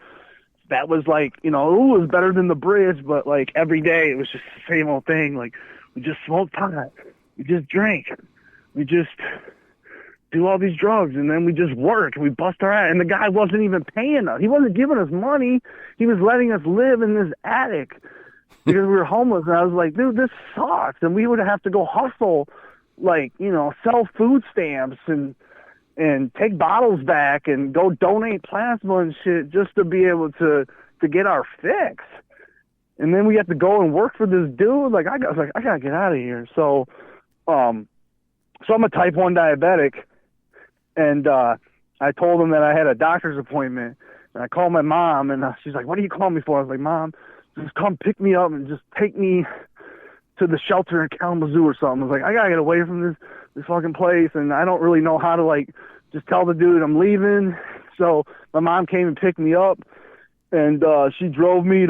that was, like, you know, it was better than the bridge, but, like, every day it was just the same old thing. Like, we just smoked pot, we just drank, we just do all these drugs, and then we just work, and we bust our ass. And the guy wasn't even paying us. He wasn't giving us money. He was letting us live in this attic because we were homeless. And I was like, dude, this sucks. And we would have to go hustle, like, you know, sell food stamps and take bottles back and go donate plasma and shit just to be able to get our fix. And then we have to go and work for this dude. Like, I gotta get out of here. So I'm a type 1 diabetic, and I told him that I had a doctor's appointment. And I called my mom, and she's like, what are you calling me for? I was like, Mom, just come pick me up and just take me to the shelter in Kalamazoo or something. I was like, I gotta get away from this fucking place, and I don't really know how to, like, just tell the dude I'm leaving. So my mom came and picked me up, and she drove me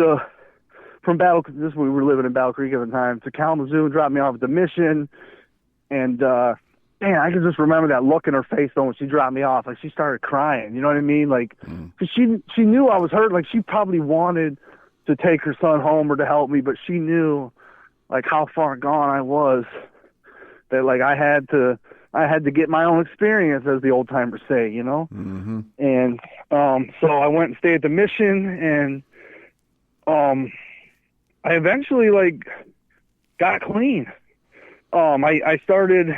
from we were living in Battle Creek at the time, to Kalamazoo, and dropped me off at the Mission. And man, I can just remember that look in her face though when she dropped me off. Like, she started crying, you know what I mean? Like, 'cause she knew I was hurt. Like, she probably wanted to take her son home or to help me, but she knew, like, how far gone I was, that, like, I had to get my own experience, as the old timers say, you know? And so I went and stayed at the Mission, and I eventually, like, got clean. I started,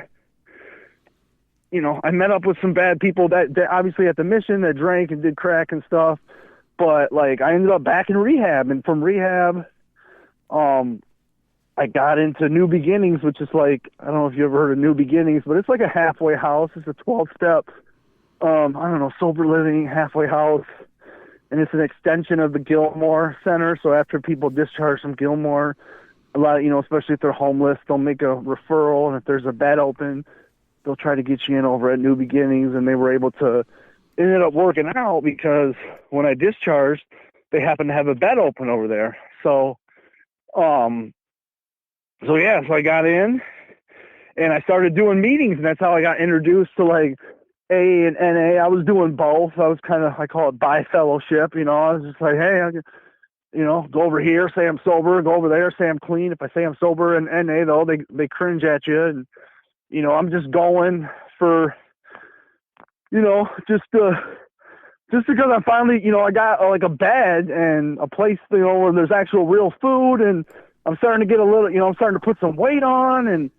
you know, I met up with some bad people that obviously at the Mission that drank and did crack and stuff, but, like, I ended up back in rehab, and from rehab, I got into New Beginnings, which is like, I don't know if you ever heard of New Beginnings, but it's like a halfway house. It's a 12-step, sober living halfway house. And it's an extension of the Gilmore Center. So after people discharge from Gilmore, a lot, you know, especially if they're homeless, they'll make a referral. And if there's a bed open, they'll try to get you in over at New Beginnings. And they were able to, it ended up working out because when I discharged, they happened to have a bed open over there. So I got in and I started doing meetings, and that's how I got introduced to, like, A and NA. I was doing both. I was kind of, I call it bi-fellowship, you know. I was just like, hey, go over here, say I'm sober, go over there, say I'm clean. If I say I'm sober in NA, though, they cringe at you. And, you know, I'm just going for, you know, just because I'm finally, you know, I got, like, a bed and a place, you know, where there's actual real food, and I'm starting to get a little, you know, I'm starting to put some weight on, and,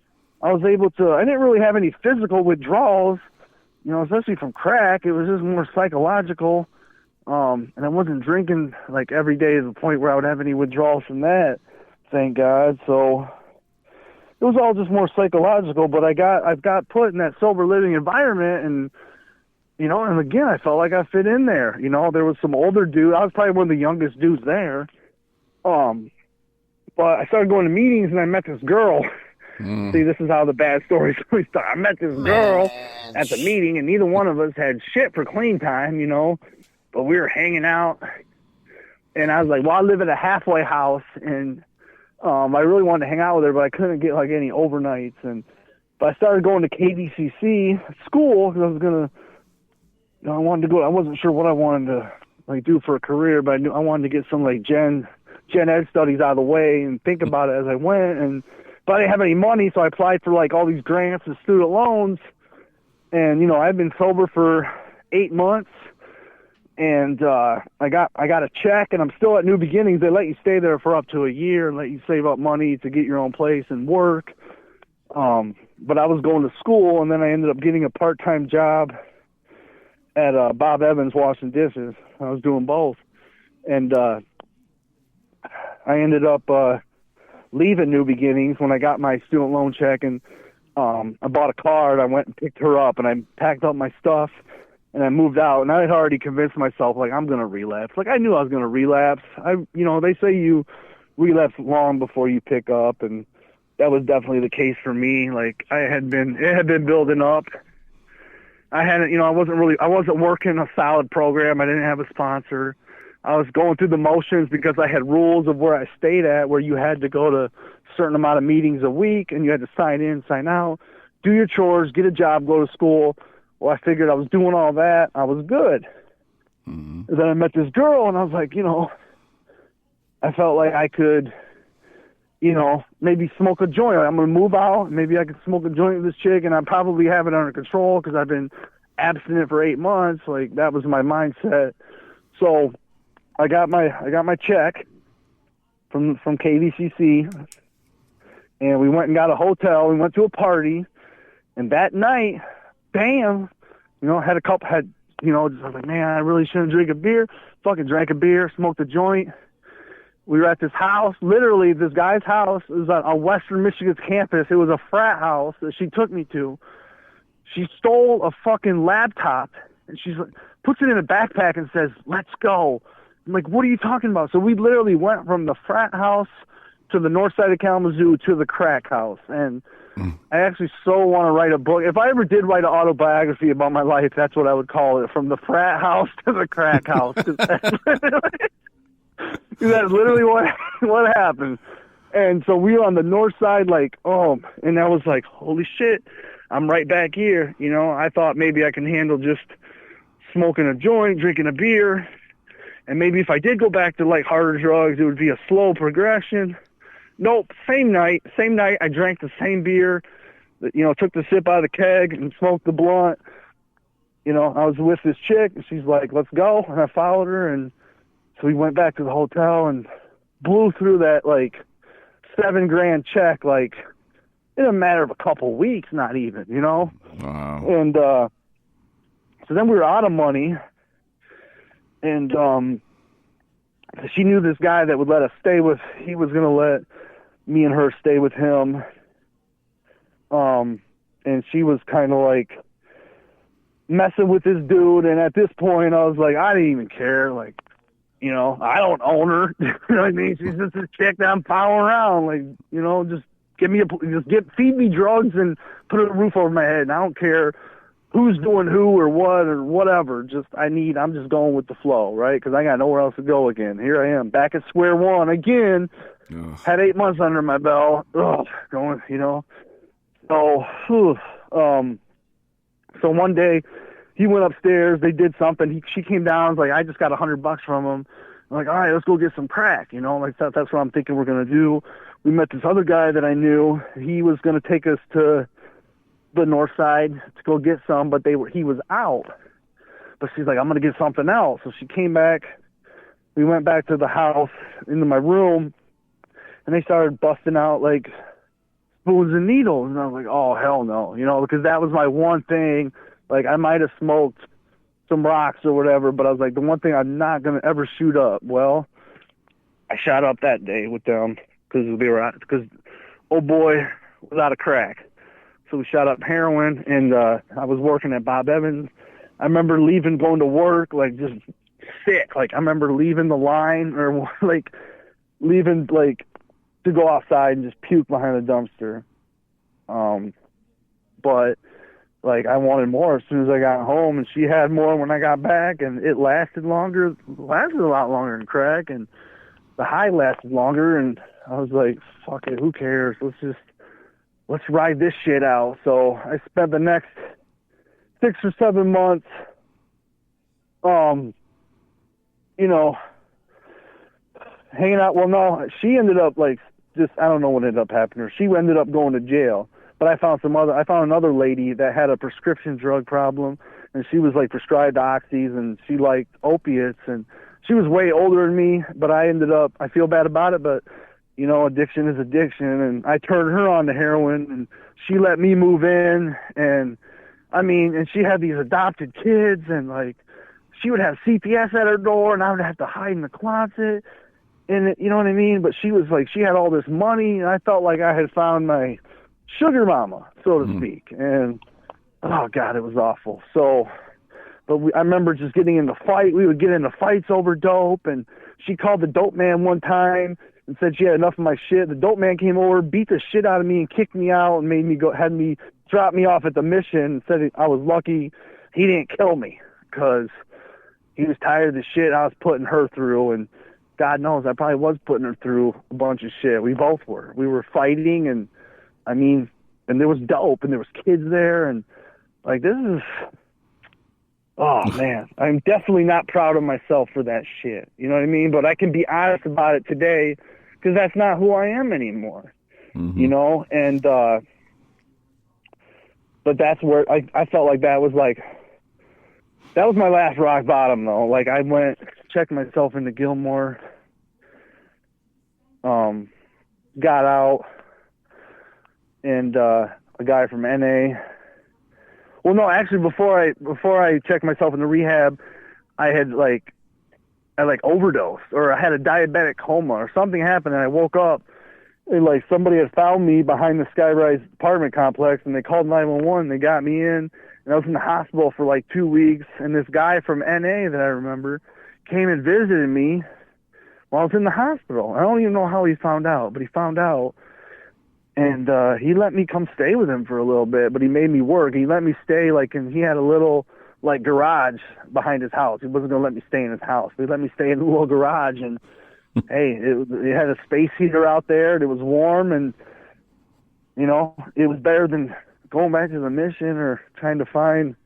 I was able to, I didn't really have any physical withdrawals, you know, especially from crack. It was just more psychological. And I wasn't drinking like every day to the point where I would have any withdrawals from that, thank God. So it was all just more psychological, but I've got put in that sober living environment, and, you know, and again, I felt like I fit in there. You know, there was some older dude. I was probably one of the youngest dudes there. But I started going to meetings, and I met this girl. See, this is how the bad stories always start. I met this girl at the meeting, and neither one of us had shit for clean time, you know, but we were hanging out. And I was like, well, I live at a halfway house, and I really wanted to hang out with her, but I couldn't get like any overnights. But I started going to KVCC school because I was gonna, you know, I wanted to go. I wasn't sure what I wanted to like do for a career, but I knew I wanted to get some like gen ed studies out of the way and think about it as I went. But I didn't have any money, so I applied for like all these grants and student loans. And you know, I've been sober for 8 months. And I got a check, and I'm still at New Beginnings. They let you stay there for up to a year and let you save up money to get your own place and work. But I was going to school, and then I ended up getting a part-time job at Bob Evans washing dishes. I was doing both. And I ended up leaving New Beginnings when I got my student loan check, and I bought a car, and I went and picked her up, and I packed up my stuff. And I moved out, and I had already convinced myself, like, I'm going to relapse. Like, I knew I was going to relapse. You know, they say you relapse long before you pick up, and that was definitely the case for me. Like, it had been building up. I hadn't, you know, I wasn't working a solid program. I didn't have a sponsor. I was going through the motions because I had rules of where I stayed at, where you had to go to a certain amount of meetings a week, and you had to sign in, sign out, do your chores, get a job, go to school. Well, I figured I was doing all that. I was good. Mm-hmm. And then I met this girl, and I was like, you know, I felt like I could, you know, maybe smoke a joint. I'm going to move out. Maybe I could smoke a joint with this chick, and I probably have it under control because I've been abstinent for 8 months. Like, that was my mindset. So I got my check from KVCC, and we went and got a hotel. We went to a party, and that night, bam, you know, you know, I was like, man, I really shouldn't drink a beer. Fucking drank a beer, smoked a joint. We were at this house, literally this guy's house. It was on Western Michigan's campus. It was a frat house that she took me to. She stole a fucking laptop, and she's like, puts it in a backpack and says, let's go. I'm like, what are you talking about? So we literally went from the frat house to the north side of Kalamazoo to the crack house. And I actually so want to write a book. If I ever did write an autobiography about my life, that's what I would call it, from the frat house to the crack house. That's literally what happened. And so we were on the north side, like, and I was like, holy shit, I'm right back here. You know, I thought maybe I can handle just smoking a joint, drinking a beer. And maybe if I did go back to like harder drugs, it would be a slow progression. Nope, same night, I drank the same beer, you know, took the sip out of the keg and smoked the blunt. You know, I was with this chick, and she's like, let's go, and I followed her, and so we went back to the hotel and blew through that, like, $7,000 check, like, in a matter of a couple weeks, not even, you know? Wow. And so then we were out of money, and she knew this guy that would let us stay with, he was going to let me and her stay with him. And she was kind of like messing with this dude. And at this point I was like, I didn't even care. Like, you know, I don't own her. You know what I mean? She's just a chick that I'm following around. Like, you know, just feed me drugs and put a roof over my head. And I don't care who's doing who or what or whatever. I'm just going with the flow, right? Because I got nowhere else to go again. Here I am, back at square one again. Ugh. Had 8 months under my belt. Going, you know. So one day he went upstairs. They did something. She came down. I was like, I just got $100 from him. I'm like, all right, let's go get some crack. You know, like that's what I'm thinking we're gonna do. We met this other guy that I knew. He was gonna take us to the north side to go get some, but he was out. But she's like, I'm gonna get something else. So she came back. We went back to the house into my room, and they started busting out like spoons and needles. And I was like, oh, hell no, you know, because that was my one thing. Like, I might have smoked some rocks or whatever, but I was like, the one thing I'm not going to ever shoot up. Well, I shot up that day with them because old boy was out of crack. So we shot up heroin, and I was working at Bob Evans. I remember leaving, going to work, like, just sick. Like, I remember leaving the line, or, like, leaving, like, to go outside and just puke behind the dumpster. But, like, I wanted more as soon as I got home, and she had more when I got back, and it lasted a lot longer than crack, and the high lasted longer, and I was like, fuck it, who cares? Let's ride this shit out. So I spent the next 6 or 7 months, you know, hanging out. Well, no, she ended up like, I don't know what ended up happening. She ended up going to jail. But I found another lady that had a prescription drug problem, and she was like prescribed oxys, and she liked opiates, and she was way older than me, but I feel bad about it, but you know, addiction is addiction, and I turned her on to heroin, and she let me move in, and I mean, and she had these adopted kids, and like, she would have CPS at her door, and I would have to hide in the closet, and you know what I mean? But she was like, she had all this money, and I felt like I had found my sugar mama, so to speak, and oh God, it was awful. So, but I remember just getting in the fight. We would get into fights over dope, and she called the dope man one time and said she had enough of my shit. The dope man came over, beat the shit out of me, and kicked me out, and had me drop me off at the mission, and said I was lucky he didn't kill me, because he was tired of the shit I was putting her through, and God knows I probably was putting her through a bunch of shit. We both were. We were fighting, and I mean, and there was dope, and there was kids there, and like, this is, oh man, I'm definitely not proud of myself for that shit. You know what I mean? But I can be honest about it today, because that's not who I am anymore. Mm-hmm. You know, and but that's where I felt like that was my last rock bottom, though. Like, I went, checked myself into Gilmore, got out, and a guy from NA. Well, no, actually, before I checked myself into rehab, I overdosed, or I had a diabetic coma, or something happened, and I woke up, and like, somebody had found me behind the Skyrise apartment complex, and they called 911. They got me in, and I was in the hospital for like 2 weeks. And this guy from NA that I remember came and visited me while I was in the hospital. I don't even know how he found out, but he found out. And he let me come stay with him for a little bit, but he made me work. He let me stay, and he had a little, garage behind his house. He wasn't going to let me stay in his house. He let me stay in the little garage, and, hey, it had a space heater out there, and it was warm, and, you know, it was better than going back to the mission or trying to find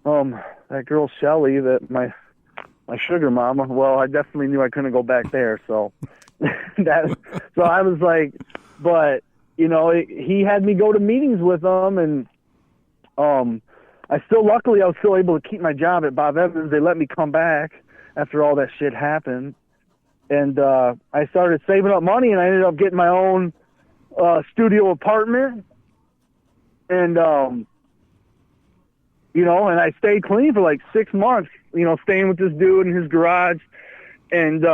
that girl Shelly, that my sugar mama. Well, I definitely knew I couldn't go back there, so so I was like, but, you know, he had me go to meetings with him, and luckily I was still able to keep my job at Bob Evans. They let me come back after all that shit happened, and I started saving up money, and I ended up getting my own studio apartment, and you know, and I stayed clean for like 6 months, you know, staying with this dude in his garage, and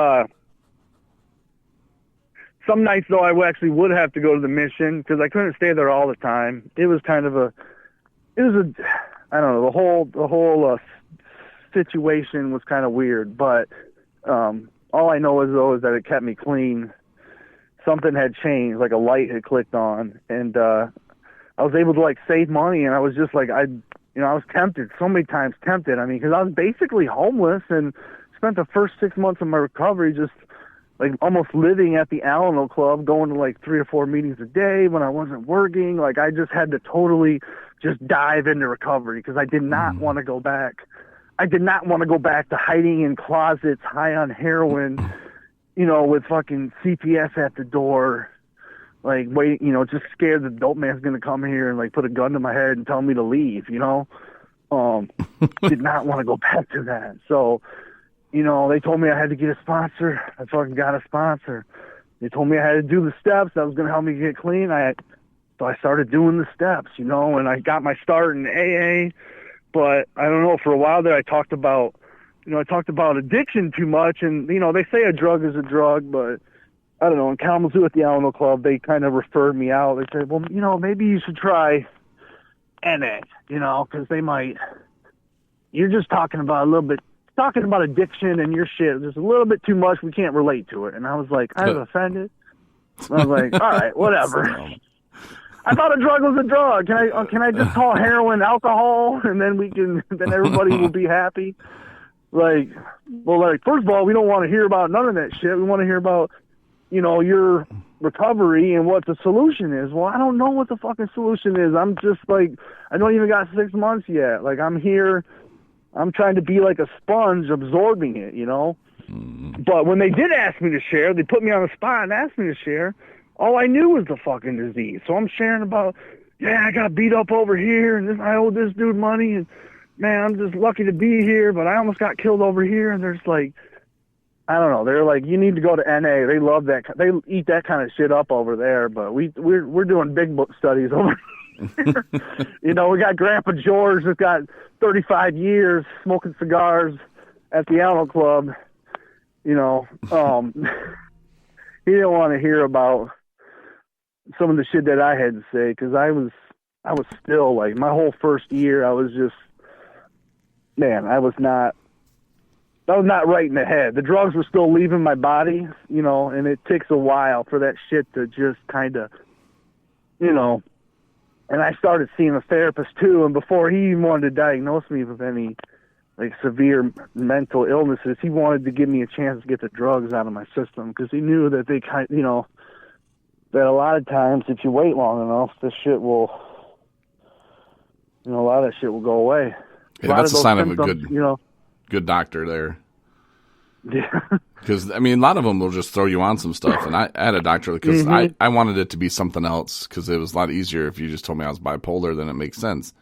some nights, though, I actually would have to go to the mission because I couldn't stay there all the time. It was I don't know, the whole situation was kind of weird, but all I know is that it kept me clean. Something had changed, like a light had clicked on, and I was able to save money, and I was just I was tempted, so many times tempted. I mean, because I was basically homeless and spent the first 6 months of my recovery just almost living at the Alamo Club, going to 3 or 4 meetings a day when I wasn't working. I just had to totally just dive into recovery because I did not want to go back. I did not want to go back to hiding in closets, high on heroin, you know, with fucking CPS at the door, wait, you know, just scared the dope man's going to come here and put a gun to my head and tell me to leave, you know? Did not want to go back to that. So, you know, they told me I had to get a sponsor. I fucking got a sponsor. They told me I had to do the steps that was going to help me get clean. I So I started doing the steps, you know, and I got my start in AA. But I don't know, for a while there I talked about addiction too much. And, you know, they say a drug is a drug, but I don't know. In Kalamazoo at the Alamo Club, they kind of referred me out. They said, well, you know, maybe you should try NA, you know, because you're just talking about addiction and your shit just a little bit too much. We can't relate to it. And I was like, I was offended. I was like, all right, whatever. I thought a drug was a drug. Can I just call heroin alcohol, and then then everybody will be happy? Like, first of all, we don't want to hear about none of that shit. We want to hear about, you know, your recovery and what the solution is. Well, I don't know what the fucking solution is. I'm just like, I don't even got 6 months yet. Like, I'm here. I'm trying to be like a sponge absorbing it, you know? But when they did ask me to share, they put me on the spot and asked me to share, all I knew was the fucking disease. So I'm sharing about, yeah, I got beat up over here, and I owe this dude money, and man, I'm just lucky to be here, but I almost got killed over here. And there's like, I don't know. They're like, you need to go to NA. They love that. They eat that kind of shit up over there. But we're doing big book studies over here. You know, we got Grandpa George that's got 35 years smoking cigars at the Alamo Club. You know, he didn't want to hear about some of the shit that I had to say, because I was still like, my whole first year I was just, man, I was not right in the head. The drugs were still leaving my body, you know, and it takes a while for that shit to just kind of, you know. And I started seeing a therapist too, and before he even wanted to diagnose me with any like severe mental illnesses, he wanted to give me a chance to get the drugs out of my system, because he knew that they kind, you know, that a lot of times if you wait long enough, this shit will, you know, a lot of that shit will go away. Yeah, that's a sign of a good doctor there. Yeah. Because, I mean, a lot of them will just throw you on some stuff. And I had a doctor because I wanted it to be something else, because it was a lot easier if you just told me I was bipolar, then it makes sense.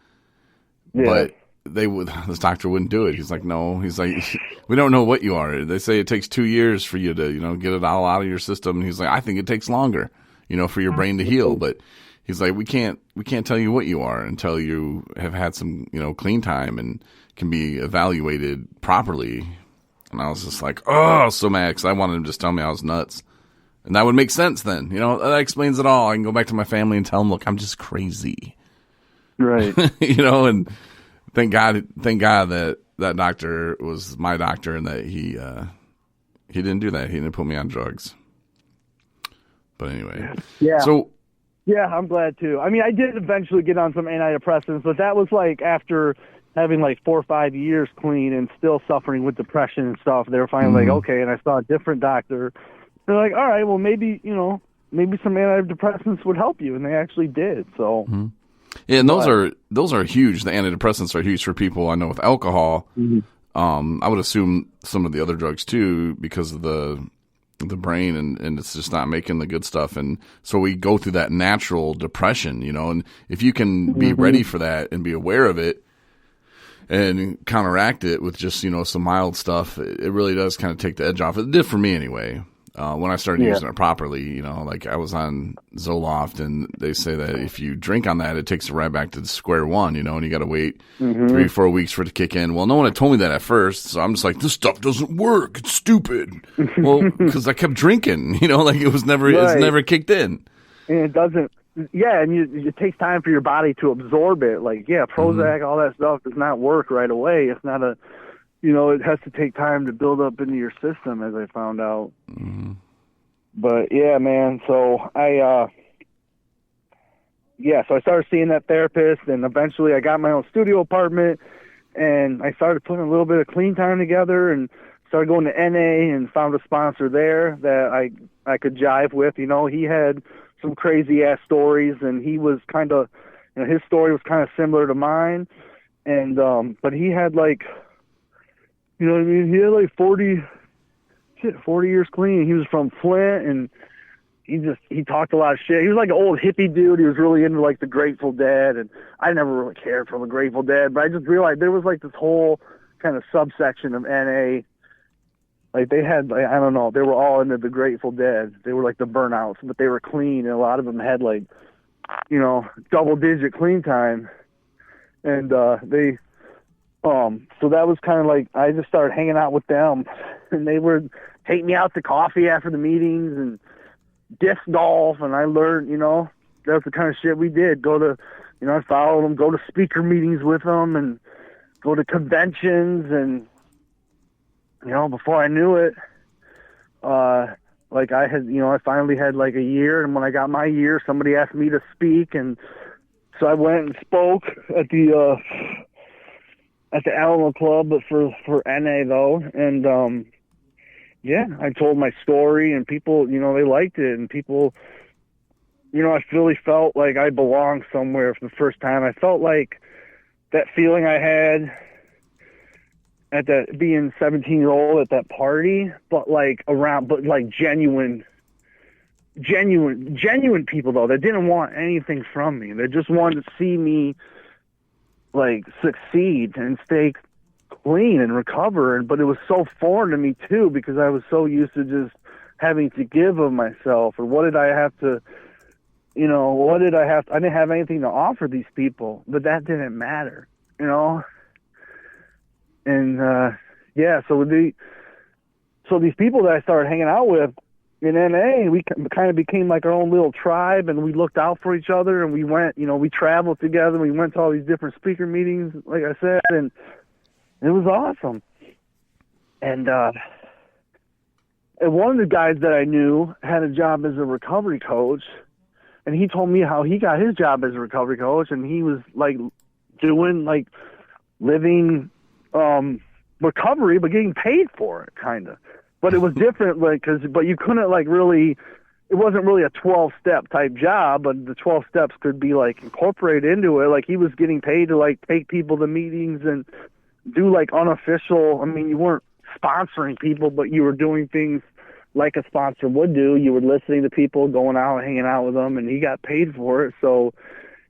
Yeah. But this doctor wouldn't do it. He's like, no. He's like, we don't know what you are. They say it takes 2 years for you to, you know, get it all out of your system. And he's like, I think it takes longer, you know, for your brain to heal. But he's like, we can't tell you what you are until you have had some, you know, clean time and can be evaluated properly. And I was just like, oh, so mad, because I wanted him to just tell me I was nuts. And that would make sense then. You know, that explains it all. I can go back to my family and tell them, look, I'm just crazy. Right. You know, and thank God that doctor was my doctor, and that he didn't do that. He didn't put me on drugs. But anyway. Yeah. So. Yeah, I'm glad too. I mean, I did eventually get on some antidepressants, but that was like after having like 4 or 5 years clean and still suffering with depression and stuff. They were finally like, okay, and I saw a different doctor. They're like, all right, well, maybe some antidepressants would help you, and they actually did. So, yeah, and those are huge. The antidepressants are huge for people I know with alcohol. I would assume some of the other drugs too, because of the brain, and it's just not making the good stuff. And so we go through that natural depression, you know, and if you can be ready for that and be aware of it and counteract it with just, you know, some mild stuff, it really does kind of take the edge off. It did for me anyway. When I started using it properly, you know, like I was on Zoloft, and they say that if you drink on that, it takes it right back to square one, you know, and you got to wait 3-4 weeks for it to kick in. Well, no one had told me that at first, so I'm just like, this stuff doesn't work. It's stupid. Well, because I kept drinking, you know, like it's never kicked in. And it doesn't. Yeah, and it takes time for your body to absorb it. Like, yeah, Prozac, all that stuff does not work right away. It's not you know, it has to take time to build up into your system, as I found out. But yeah, man. So I started seeing that therapist, and eventually I got my own studio apartment, and I started putting a little bit of clean time together, and started going to NA, and found a sponsor there that I could jive with. You know, he had some crazy ass stories, and he was kind of, you know, his story was kind of similar to mine, and but he had like, you know what I mean, he had like 40 years clean. He was from Flint, and he talked a lot of shit. He was like an old hippie dude. He was really into like the Grateful Dead, and I never really cared for the Grateful Dead, but I just realized there was like this whole kind of subsection of NA. Like they had, like, I don't know, they were all into the Grateful Dead. They were like the Burnouts, but they were clean, and a lot of them had like double-digit clean time. And so that was kind of like, I just started hanging out with them, and they would take me out to coffee after the meetings and disc golf, and I learned, that's the kind of shit we did. Go to, I followed them, go to speaker meetings with them, and go to conventions, and, before I knew it, like I had, I finally had like a year, and when I got my year, somebody asked me to speak, and so I went and spoke at the Alamo Club, but for NA though, and I told my story, and people, they liked it, and people, I really felt like I belonged somewhere for the first time. I felt like that feeling I had at that being 17-year-old at that party, but like genuine people though that didn't want anything from me. They just wanted to see me like succeed and stay clean and recover. But it was so foreign to me too, because I was so used to just having to give of myself. Or what did I have to, I didn't have anything to offer these people, but that didn't matter, And so these people that I started hanging out with in NA, we kind of became like our own little tribe, and we looked out for each other, and we went, we traveled together, we went to all these different speaker meetings, like I said, and it was awesome. And one of the guys that I knew had a job as a recovery coach, and he told me how he got his job as a recovery coach, and he was like doing like living recovery, but getting paid for it, kind of. But it was different, like, but you couldn't like really, it wasn't really a 12-step type job, but the 12 steps could be like incorporated into it. Like he was getting paid to like take people to meetings and do like unofficial. I mean, you weren't sponsoring people, but you were doing things like a sponsor would do. You were listening to people, going out, hanging out with them, and he got paid for it. So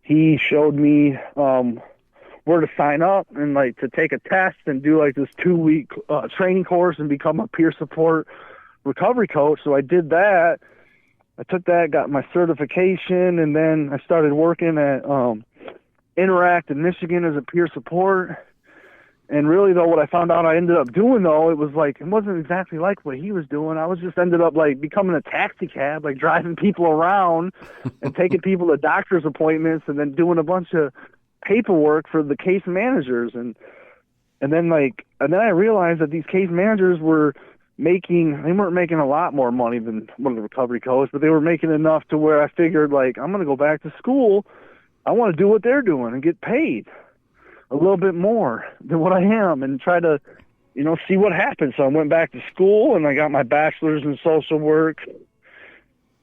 he showed me where to sign up and like to take a test and do like this 2-week training course and become a peer support recovery coach. So I did that. I took that, got my certification, and then I started working at Interact in Michigan as a peer support. And really though, what I found out I ended up doing though, it was like, it wasn't exactly like what he was doing. I was just ended up like becoming a taxi cab, like driving people around and taking people to doctor's appointments, and then doing a bunch of paperwork for the case managers, and then I realized that these case managers weren't making a lot more money than one of the recovery coaches, but they were making enough to where I figured like, I'm going to go back to school. I want to do what they're doing and get paid a little bit more than what I am, and try to, see what happens. So I went back to school, and I got my bachelor's in social work,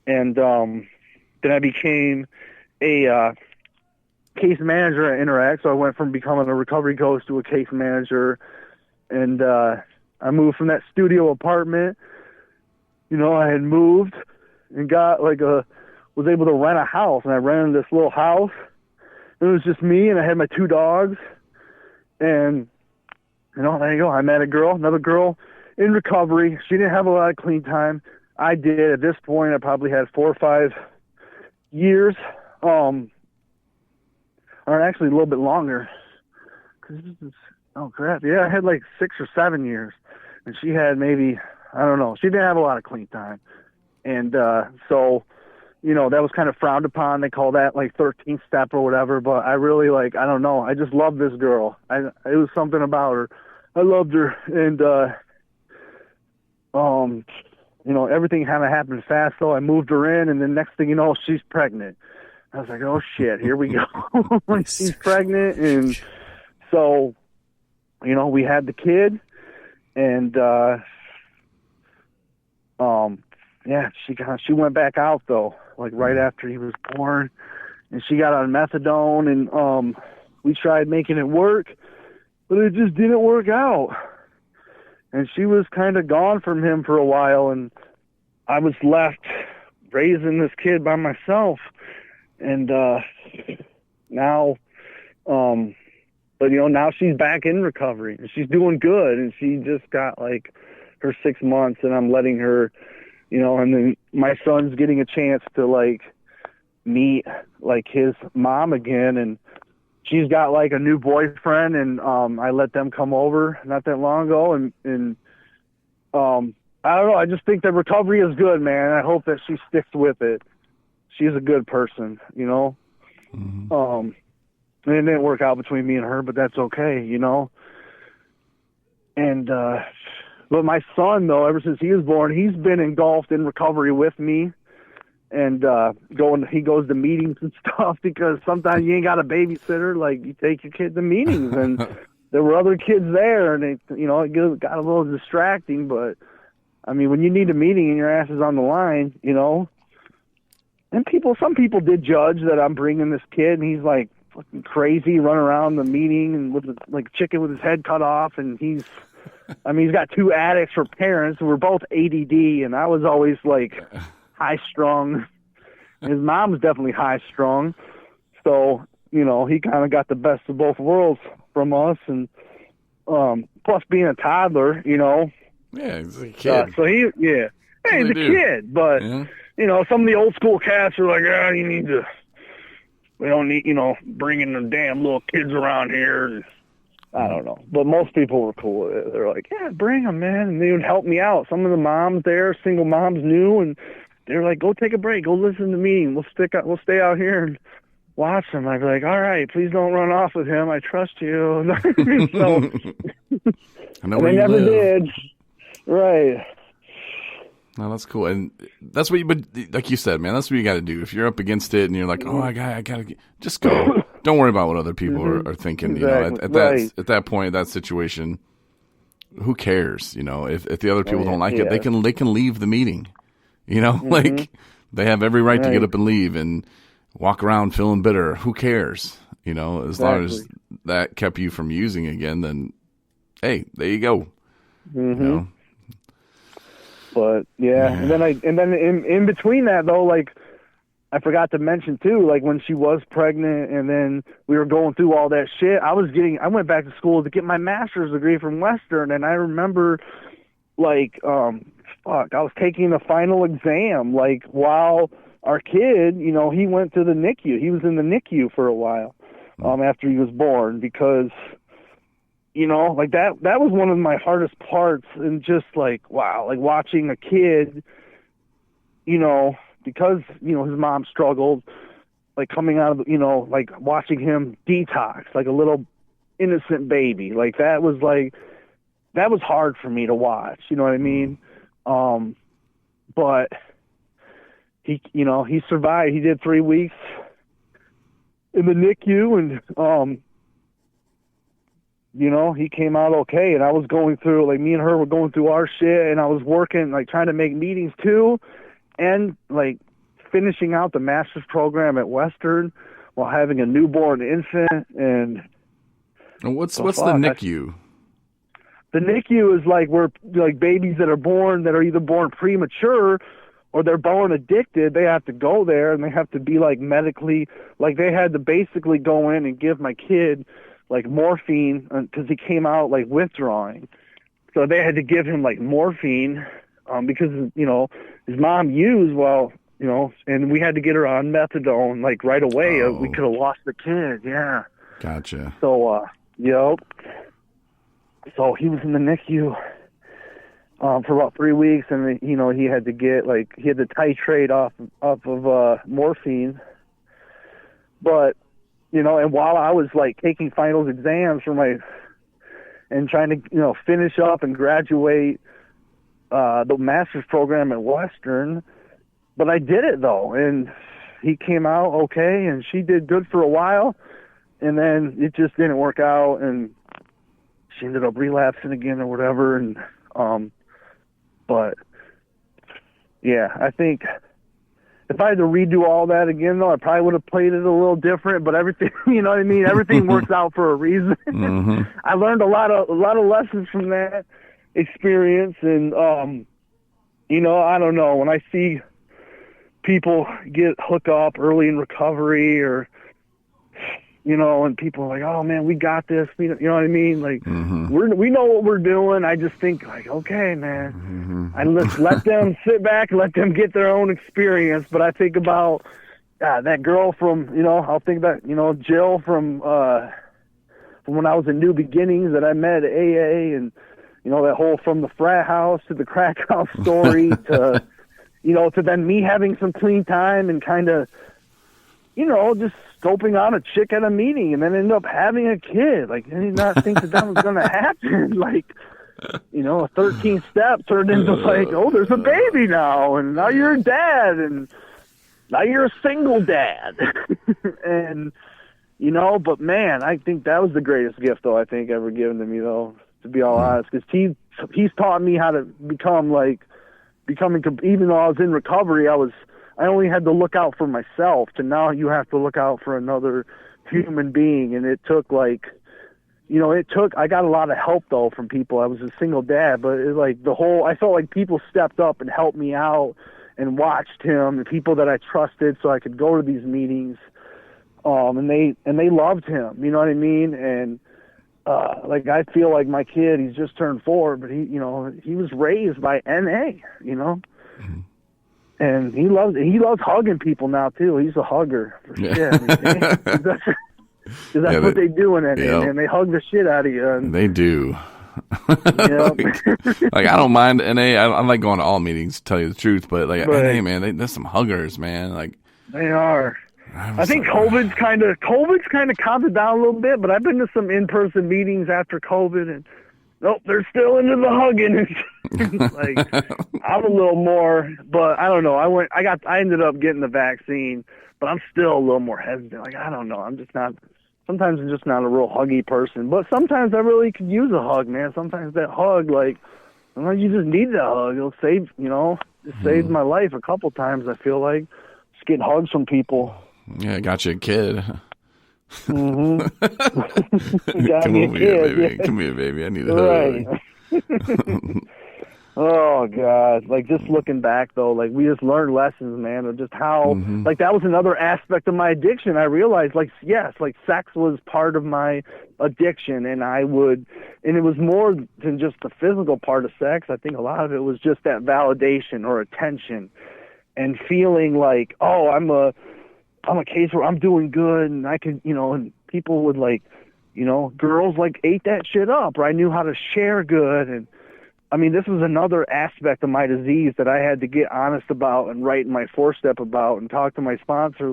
and then I became a case manager at Interact. So I went from becoming a recovery coach to a case manager, and I moved from that studio apartment. I had moved and got was able to rent a house, and I rented this little house. It was just me, and I had my 2 dogs, and there you go. I met another girl in recovery. She didn't have a lot of clean time. I did. At this point, I probably had 4 or 5 years. Or actually a little bit longer. Oh crap! Yeah, I had like 6 or 7 years, and she had maybe, I don't know. She didn't have a lot of clean time, and so, that was kind of frowned upon. They call that like 13th step or whatever. But I really I don't know. I just loved this girl. It was something about her. I loved her, and everything kind of happened fast. So I moved her in, and then next thing you know, she's pregnant. I was like, oh shit, here we go. She's pregnant. And so, we had the kid, and, she went back out though, like right after he was born, and she got on methadone, and, we tried making it work, but it just didn't work out. And she was kind of gone from him for a while, and I was left raising this kid by myself. And now now she's back in recovery, and she's doing good, and she just got like her 6 months, and I'm letting her, and then my son's getting a chance to meet like his mom again, and she's got like a new boyfriend, and I let them come over not that long ago, and I don't know, I just think that recovery is good, man. I hope that she sticks with it. She's a good person, you know. Mm-hmm. It didn't work out between me and her, but that's okay, you know. And but my son, though, ever since he was born, he's been engulfed in recovery with me. And he goes to meetings and stuff, because sometimes you ain't got a babysitter. Like, you take your kid to meetings, and there were other kids there, and they, you know, it got a little distracting. But I mean, when you need a meeting and your ass is on the line, you know. And some people did judge that I'm bringing this kid, and he's like fucking crazy, running around the meeting and with like chicken with his head cut off, and he's got two addicts for parents, and we're both ADD, and I was always like high strung. His mom's definitely high strung, so you know, he kind of got the best of both worlds from us, and plus being a toddler, you know. Yeah, he's a kid. He's a kid, but. Yeah. You know, some of the old school cats are like, we don't need, you know, bringing the damn little kids around here. And I don't know. But most people were cool with it. They're like, yeah, bring them, man. And they would help me out. Some of the moms there, single moms, knew, and they're like, go take a break. Go listen to me. We'll stay out here and watch them. I'd be like, all right, please don't run off with him. I trust you. So, I know where you never live. did. Right. No, that's cool, and that's what but like you said, man, that's what you got to do. If you're up against it and you're like, oh, I gotta, just go. Don't worry about what other people are thinking. Exactly. You know, at that point, that situation, who cares? You know, if the other people don't like it, they can leave the meeting. You know, like they have every right to get up and leave and walk around feeling bitter. Who cares? You know, as long as that kept you from using again, then hey, there you go. You know. But and then in between that though, like I forgot to mention too, like when she was pregnant and then we were going through all that shit, I went back to school to get my master's degree from Western, and I remember like I was taking the final exam like while our kid, you know, he went to the NICU. He was in the NICU for a while after he was born, because you know, like that was one of my hardest parts, and just like, wow, like watching a kid, you know, because, you know, his mom struggled, like coming out of, you know, like watching him detox, like a little innocent baby. Like that was hard for me to watch, you know what I mean? But he, you know, he survived. He did 3 weeks in the NICU, and, you know, he came out okay, and I was going through, like, me and her were going through our shit, and I was working, like, trying to make meetings too, and, like, finishing out the master's program at Western while having a newborn infant. And what's the NICU? The NICU is, like, where, like, babies that are born, that are either born premature or they're born addicted, they have to go there, and they have to be, like, medically, like, they had to basically go in and give my kid like morphine, because he came out like withdrawing. So they had to give him like morphine because, you know, his mom used, well, you know, and we had to get her on methadone like right away. Oh. We could have lost the kid. Yeah. Gotcha. So, yep. So he was in the NICU for about 3 weeks, and, you know, he had to titrate off of morphine. But, you know, and while I was like taking finals exams and trying to, you know, finish up and graduate the master's program at Western, but I did it though, and he came out okay, and she did good for a while, and then it just didn't work out, and she ended up relapsing again or whatever, and but yeah, I think if I had to redo all that again, though, I probably would have played it a little different. But everything, you know what I mean? Everything works out for a reason. Mm-hmm. I learned a lot of lessons from that experience, and you know, I don't know, when I see people get hooked up early in recovery, or you know, and people are like, "Oh man, we got this," you know what I mean? Like, we know what we're doing. I just think like, okay, man, I let them sit back and let them get their own experience. But I think about God, that girl from, I'll think about, Jill from when I was in New Beginnings that I met at AA, and, that whole from the frat house to the crack house story to, to then me having some clean time and kind of, just scoping out a chick at a meeting and then end up having a kid. Like, I did not think that was going to happen. Like, a 13 step turned into like, oh, there's a baby now, and now you're a dad, and now you're a single dad. And, but man, I think that was the greatest gift, though, I think ever given to me, though, to be all honest, because he's taught me how to becoming, even though I was in recovery, I only had to look out for myself, to now you have to look out for another human being. And it took I got a lot of help though from people. I was a single dad, but I felt like people stepped up and helped me out and watched him, and people that I trusted so I could go to these meetings. And they loved him, you know what I mean? And, I feel like my kid, he's just turned 4, but he was raised by NA, Mm-hmm. and he loves hugging people now too. He's a hugger for shit. That's what they do in NA, and they hug the shit out of you. And, they do. Like I don't mind NA. I like going to all meetings, to tell you the truth. But NA, man, there's some huggers, man. Like they are. I think COVID's kind of calmed it down a little bit. But I've been to some in-person meetings after COVID, and nope, they're still into the hugging. I'm a little more, but I don't know. I ended up getting the vaccine, but I'm still a little more hesitant. Like I don't know. Sometimes I'm just not a real huggy person, but sometimes I really could use a hug, man. Sometimes that hug, sometimes you just need that hug. It'll save, saved my life a couple times. I feel like just getting hugs from people. Yeah, I got you a kid. Mm-hmm. Come over here, baby. Come here, baby. I need a hug. Oh God! Just looking back though, we just learned lessons, man, of just how that was another aspect of my addiction. I realized, sex was part of my addiction, and it was more than just the physical part of sex. I think a lot of it was just that validation or attention, and feeling like, oh, I'm a case where I'm doing good, and I could, and people would girls ate that shit up, or I knew how to share good. And I mean, this was another aspect of my disease that I had to get honest about and write in my 4-step about and talk to my sponsor,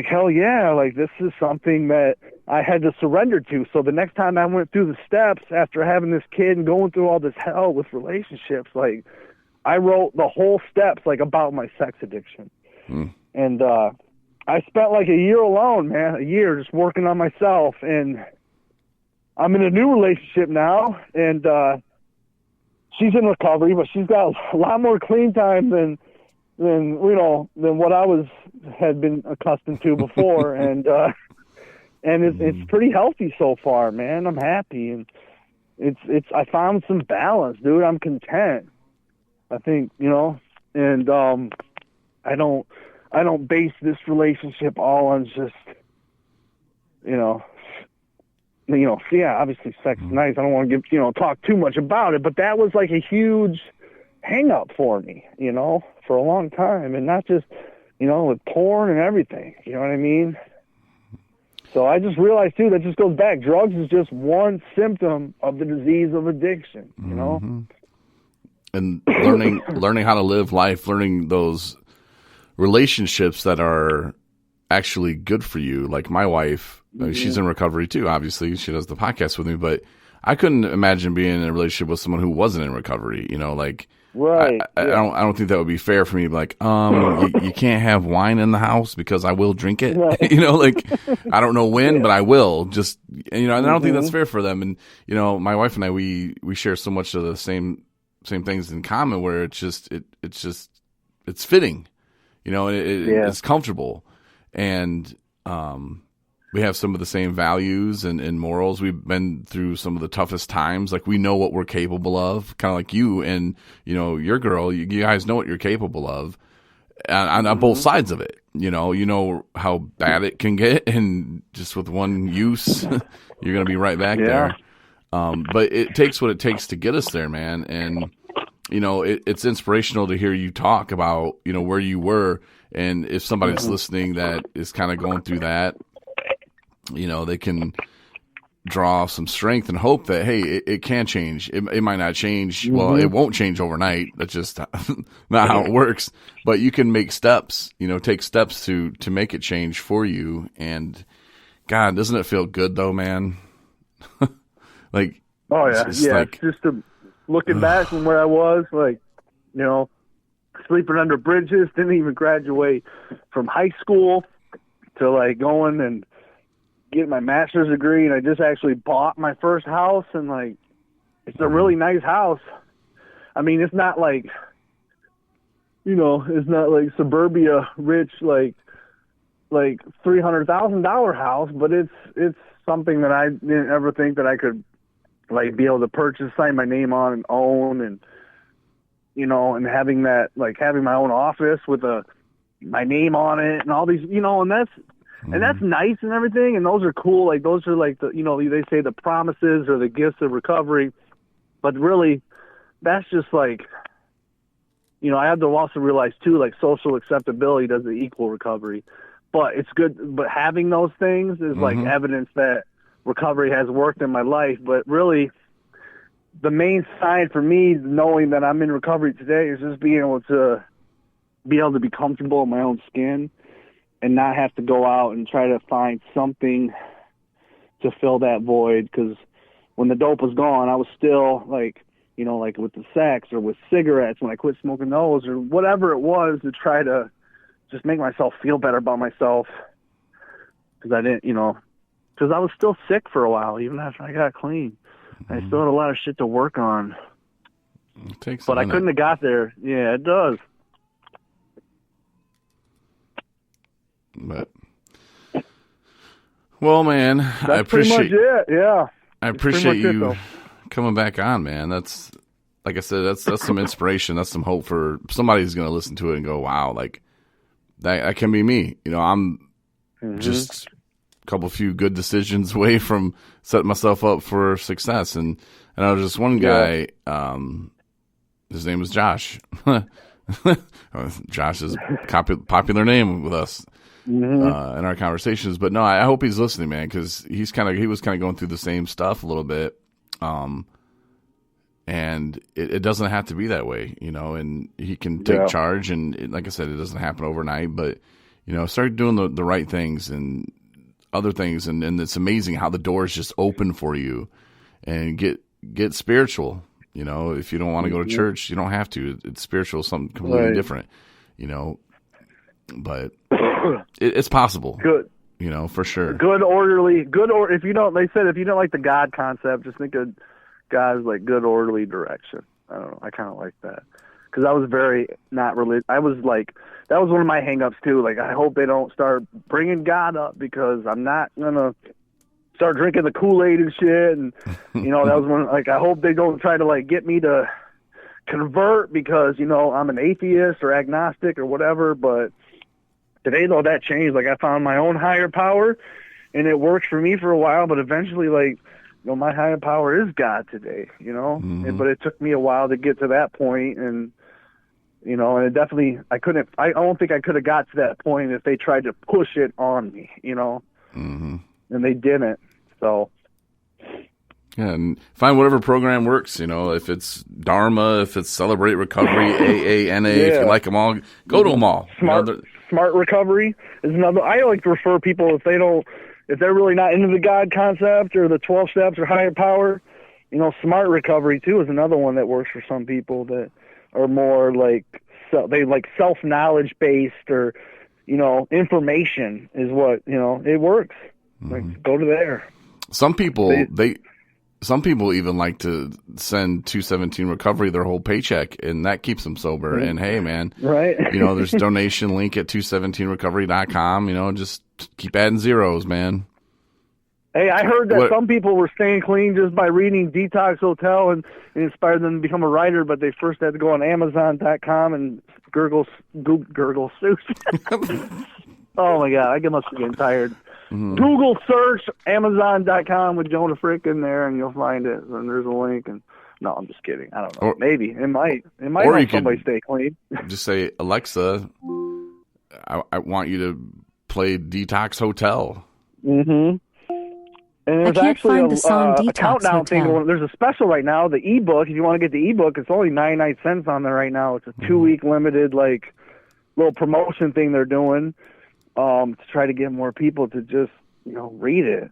hell yeah, this is something that I had to surrender to. So the next time I went through the steps after having this kid and going through all this hell with relationships, I wrote the whole steps about my sex addiction. And I spent a year alone, man, a year just working on myself, and I'm in a new relationship now, and she's in recovery, but she's got a lot more clean time than what I had been accustomed to before, and it's pretty healthy so far, man. I'm happy, and I found some balance, dude. I'm content. I think, and I don't base this relationship all on just, yeah, obviously sex is nice. I don't want to talk too much about it, but that was a huge hang up for me, for a long time, and not just, with porn and everything, you know what I mean? So I just realized too, that just goes back. Drugs is just one symptom of the disease of addiction, And learning how to live life, learning those relationships that are actually good for you. Like my wife, she's in recovery too. Obviously, she does the podcast with me, but I couldn't imagine being in a relationship with someone who wasn't in recovery. Right. I don't think that would be fair for me. You can't have wine in the house because I will drink it. Right. I don't know when, but I will. Just and I don't think that's fair for them. And my wife and I, we share so much of the same things in common where it's fitting. It's comfortable, and we have some of the same values and morals. We've been through some of the toughest times. We know what we're capable of, kind of like you and your girl. You guys know what you're capable of, on both sides of it. You know how bad it can get, and just with one use, you're gonna be right back there. But it takes what it takes to get us there, man. And it's inspirational to hear you talk about, where you were. And if somebody's listening that is kind of going through that, they can draw some strength and hope that, hey, it can change. It might not change. Well, it won't change overnight. That's just not how it works. But you can make steps, take steps to make it change for you. And God, doesn't it feel good though, man? Like, oh yeah. Looking back from where I was, sleeping under bridges, didn't even graduate from high school to going and getting my master's degree, and I just actually bought my first house, and it's a really nice house. I mean, it's not it's not like suburbia rich $300,000 house, but it's something that I didn't ever think that I could be able to purchase, sign my name on, and own, and and having that having my own office with my name on it and all these and that's nice and everything, and those are cool. Those are they say the promises or the gifts of recovery, but really that's just I have to also realize too, social acceptability doesn't equal recovery, but it's good. But having those things is evidence that recovery has worked in my life. But really, the main sign for me knowing that I'm in recovery today is just being able to be comfortable in my own skin and not have to go out and try to find something to fill that void. Because when the dope was gone, I was still with the sex or with cigarettes, when I quit smoking those or whatever it was, to try to just make myself feel better about myself. Because I didn't, because I was still sick for a while, even after I got clean. I still had a lot of shit to work on. It takes but I couldn't have got there. Yeah, it does. But, well, man, That's I appreciate pretty much it. Yeah, I appreciate you coming back on, man. That's, like I said, that's some inspiration. That's some hope for somebody who's going to listen to it and go, wow, that can be me. I'm just a few good decisions away from setting myself up for success. And I was just one guy, his name was Josh. Josh is a popular name with us in our conversations. But no, I hope he's listening, man, because he was kind of going through the same stuff a little bit. And it doesn't have to be that way, and he can take charge. And like I said, it doesn't happen overnight, but, start doing the right things and other things. And it's amazing how the doors just open for you, and get spiritual. If you don't want to go to church, you don't have to. It's spiritual, something completely different, but it's possible. Good. For sure. Good, orderly, if you don't like the God concept, just think of God as good, orderly direction. I don't know. I kind of like that. Because I was very not religious. I was that was one of my hang-ups too. I hope they don't start bringing God up, because I'm not going to start drinking the Kool-Aid and shit. And, that was one, I hope they don't try to get me to convert because, I'm an atheist or agnostic or whatever. But today, though, that changed. I found my own higher power, and it worked for me for a while, but eventually, my higher power is God today, but it took me a while to get to that point. And, and it definitely, I don't think I could have got to that point if they tried to push it on me, and they didn't. So. Yeah, and find whatever program works, if it's Dharma, if it's Celebrate Recovery, AA, NA, if you like them all, go to them all. Smart Recovery is another. I like to refer people if they're really not into the God concept or the 12 steps or higher power, Smart Recovery too is another one that works for some people that are more self-knowledge based, or, information is what, it works. Go to there. Some people, some people even like to send 217 Recovery their whole paycheck, and that keeps them sober. And hey, man, right? There's a donation link at 217recovery.com. Just keep adding zeros, man. Hey, I heard that some people were staying clean just by reading Detox Hotel, and it inspired them to become a writer, but they first had to go on Amazon.com and Google sushi. Oh my God, I must be getting tired. Google search Amazon.com with Jonah Frick in there, and you'll find it. And there's a link. And No, I'm just kidding. I don't know. Or, Maybe it might or help somebody stay clean. Just say, Alexa, I want you to play Detox Hotel. Mm-hmm. And there's can't actually find the song a Detox countdown Hotel. thing. There's a special right now. The ebook. If you want to get the ebook, it's only 99 cents on there right now. It's a 2-week limited like little promotion thing they're doing to try to get more people to just read it,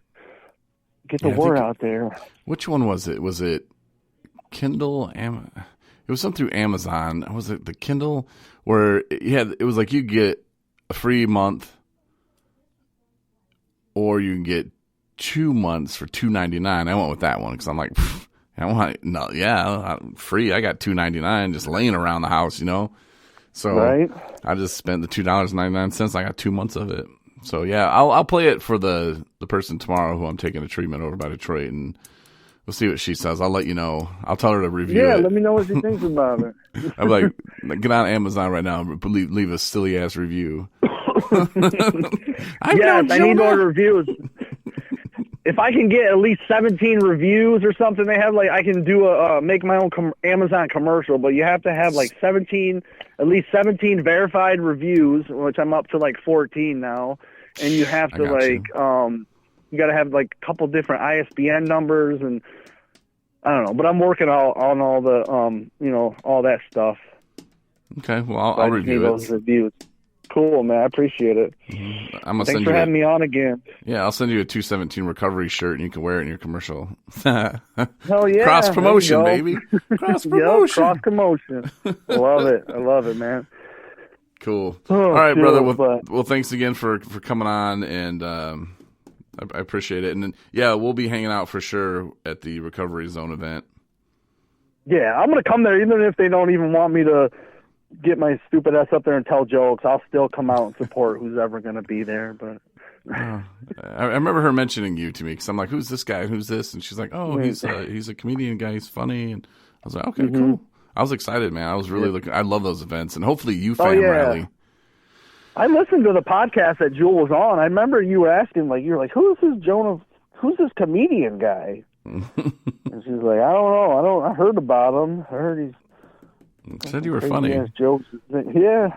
get the word out there. Which one was it? Was it Kindle? It was something through Amazon. Was it the Kindle where it was like you get a free month, or you can get 2 months for $2.99. I went with that one because I'm like, free. I got $2.99 just laying around the house, So right? I just spent the $2.99. I got 2 months of it. So yeah, I'll play it for the person tomorrow who I'm taking a treatment over by Detroit, and we'll see what she says. I'll let you know. I'll tell her to review it. Yeah, let me know what she thinks about it. I'm like, get on Amazon right now and leave a silly ass review. I need more reviews. If I can get at least 17 reviews or something, they have I can do make my own Amazon commercial, but you have to have at least 17 verified reviews, which I'm up to 14 now, and you have to you got to have a couple different ISBN numbers, and I don't know, but I'm working on all the all that stuff. Okay, well I'll review those reviews. Cool, man. I appreciate it. Thanks for having me on again. Yeah, I'll send you a 217 recovery shirt, and you can wear it in your commercial. Hell yeah. Cross promotion, baby. Cross promotion. Yep, cross promotion. Love it. I love it, man. Cool. All right, brother. Well, thanks again for coming on, and I appreciate it. And then, yeah, we'll be hanging out for sure at the Recovery Zone event. Yeah, I'm going to come there even if they don't even want me to get my stupid ass up there and tell jokes. I'll still come out and support who's ever going to be there. But I remember her mentioning you to me because I'm like, "Who's this guy? Who's this?" And she's like, "Oh, he's a comedian guy. He's funny." And I was like, "Okay, cool." I was excited, man. I was really looking. I love those events, and hopefully you Riley. I listened to the podcast that Jewel was on. I remember you were asking, you're like, "Who's this Jonah? Who's this comedian guy?" And she's like, "I don't know. I heard about him. I heard he's." Said you were funny. Jokes. Yeah,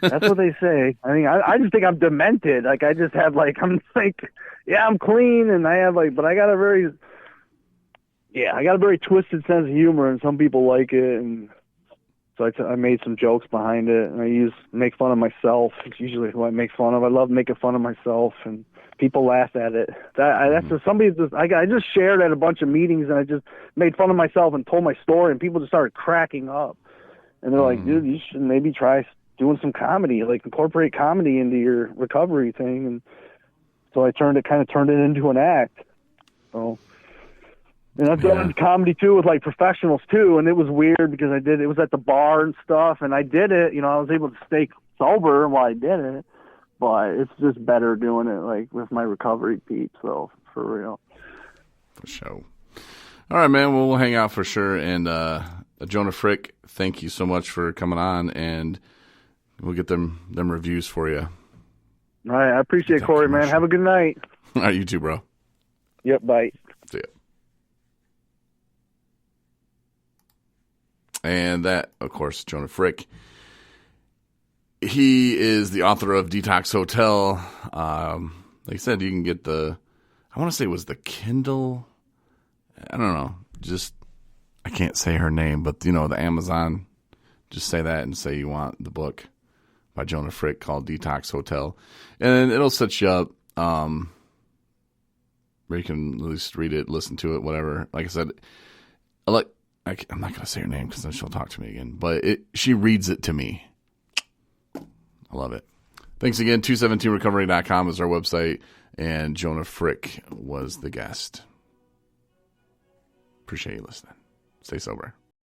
that's what they say. I mean, I just think I'm demented. I just have I'm clean, and I have but I got a very twisted sense of humor, and some people like it, and so I made some jokes behind it, and I make fun of myself. It's usually who I make fun of. I love making fun of myself, and people laugh at it. That's just somebody. I just shared at a bunch of meetings, and I just made fun of myself and told my story, and people just started cracking up. And they're like, "Dude, you should maybe try doing some comedy, incorporate comedy into your recovery thing." And so I turned it into an act. So, and I've done comedy too with professionals too, and it was weird because it was at the bar and stuff, and I did it. I was able to stay sober while I did it, but it's just better doing it with my recovery peeps. So for real. For sure. All right, man. Well, we'll hang out for sure. And Jonah Frick, thank you so much for coming on, and we'll get them reviews for you. All right, I appreciate it, Corey, man. Have a good night. All right, you too, bro. Yep, bye. See ya. And that, of course, Jonah Frick. He is the author of Detox Hotel. Like I said, you can get I want to say it was the Kindle. I don't know. I can't say her name, but the Amazon, just say that and say you want the book by Jonah Frick called Detox Hotel. And it'll set you up where you can at least read it, listen to it, whatever. Like I said, I'm not going to say her name because then she'll talk to me again, but she reads it to me. I love it. Thanks again. 217recovery.com is our website, and Jonah Frick was the guest. Appreciate you listening. Stay sober.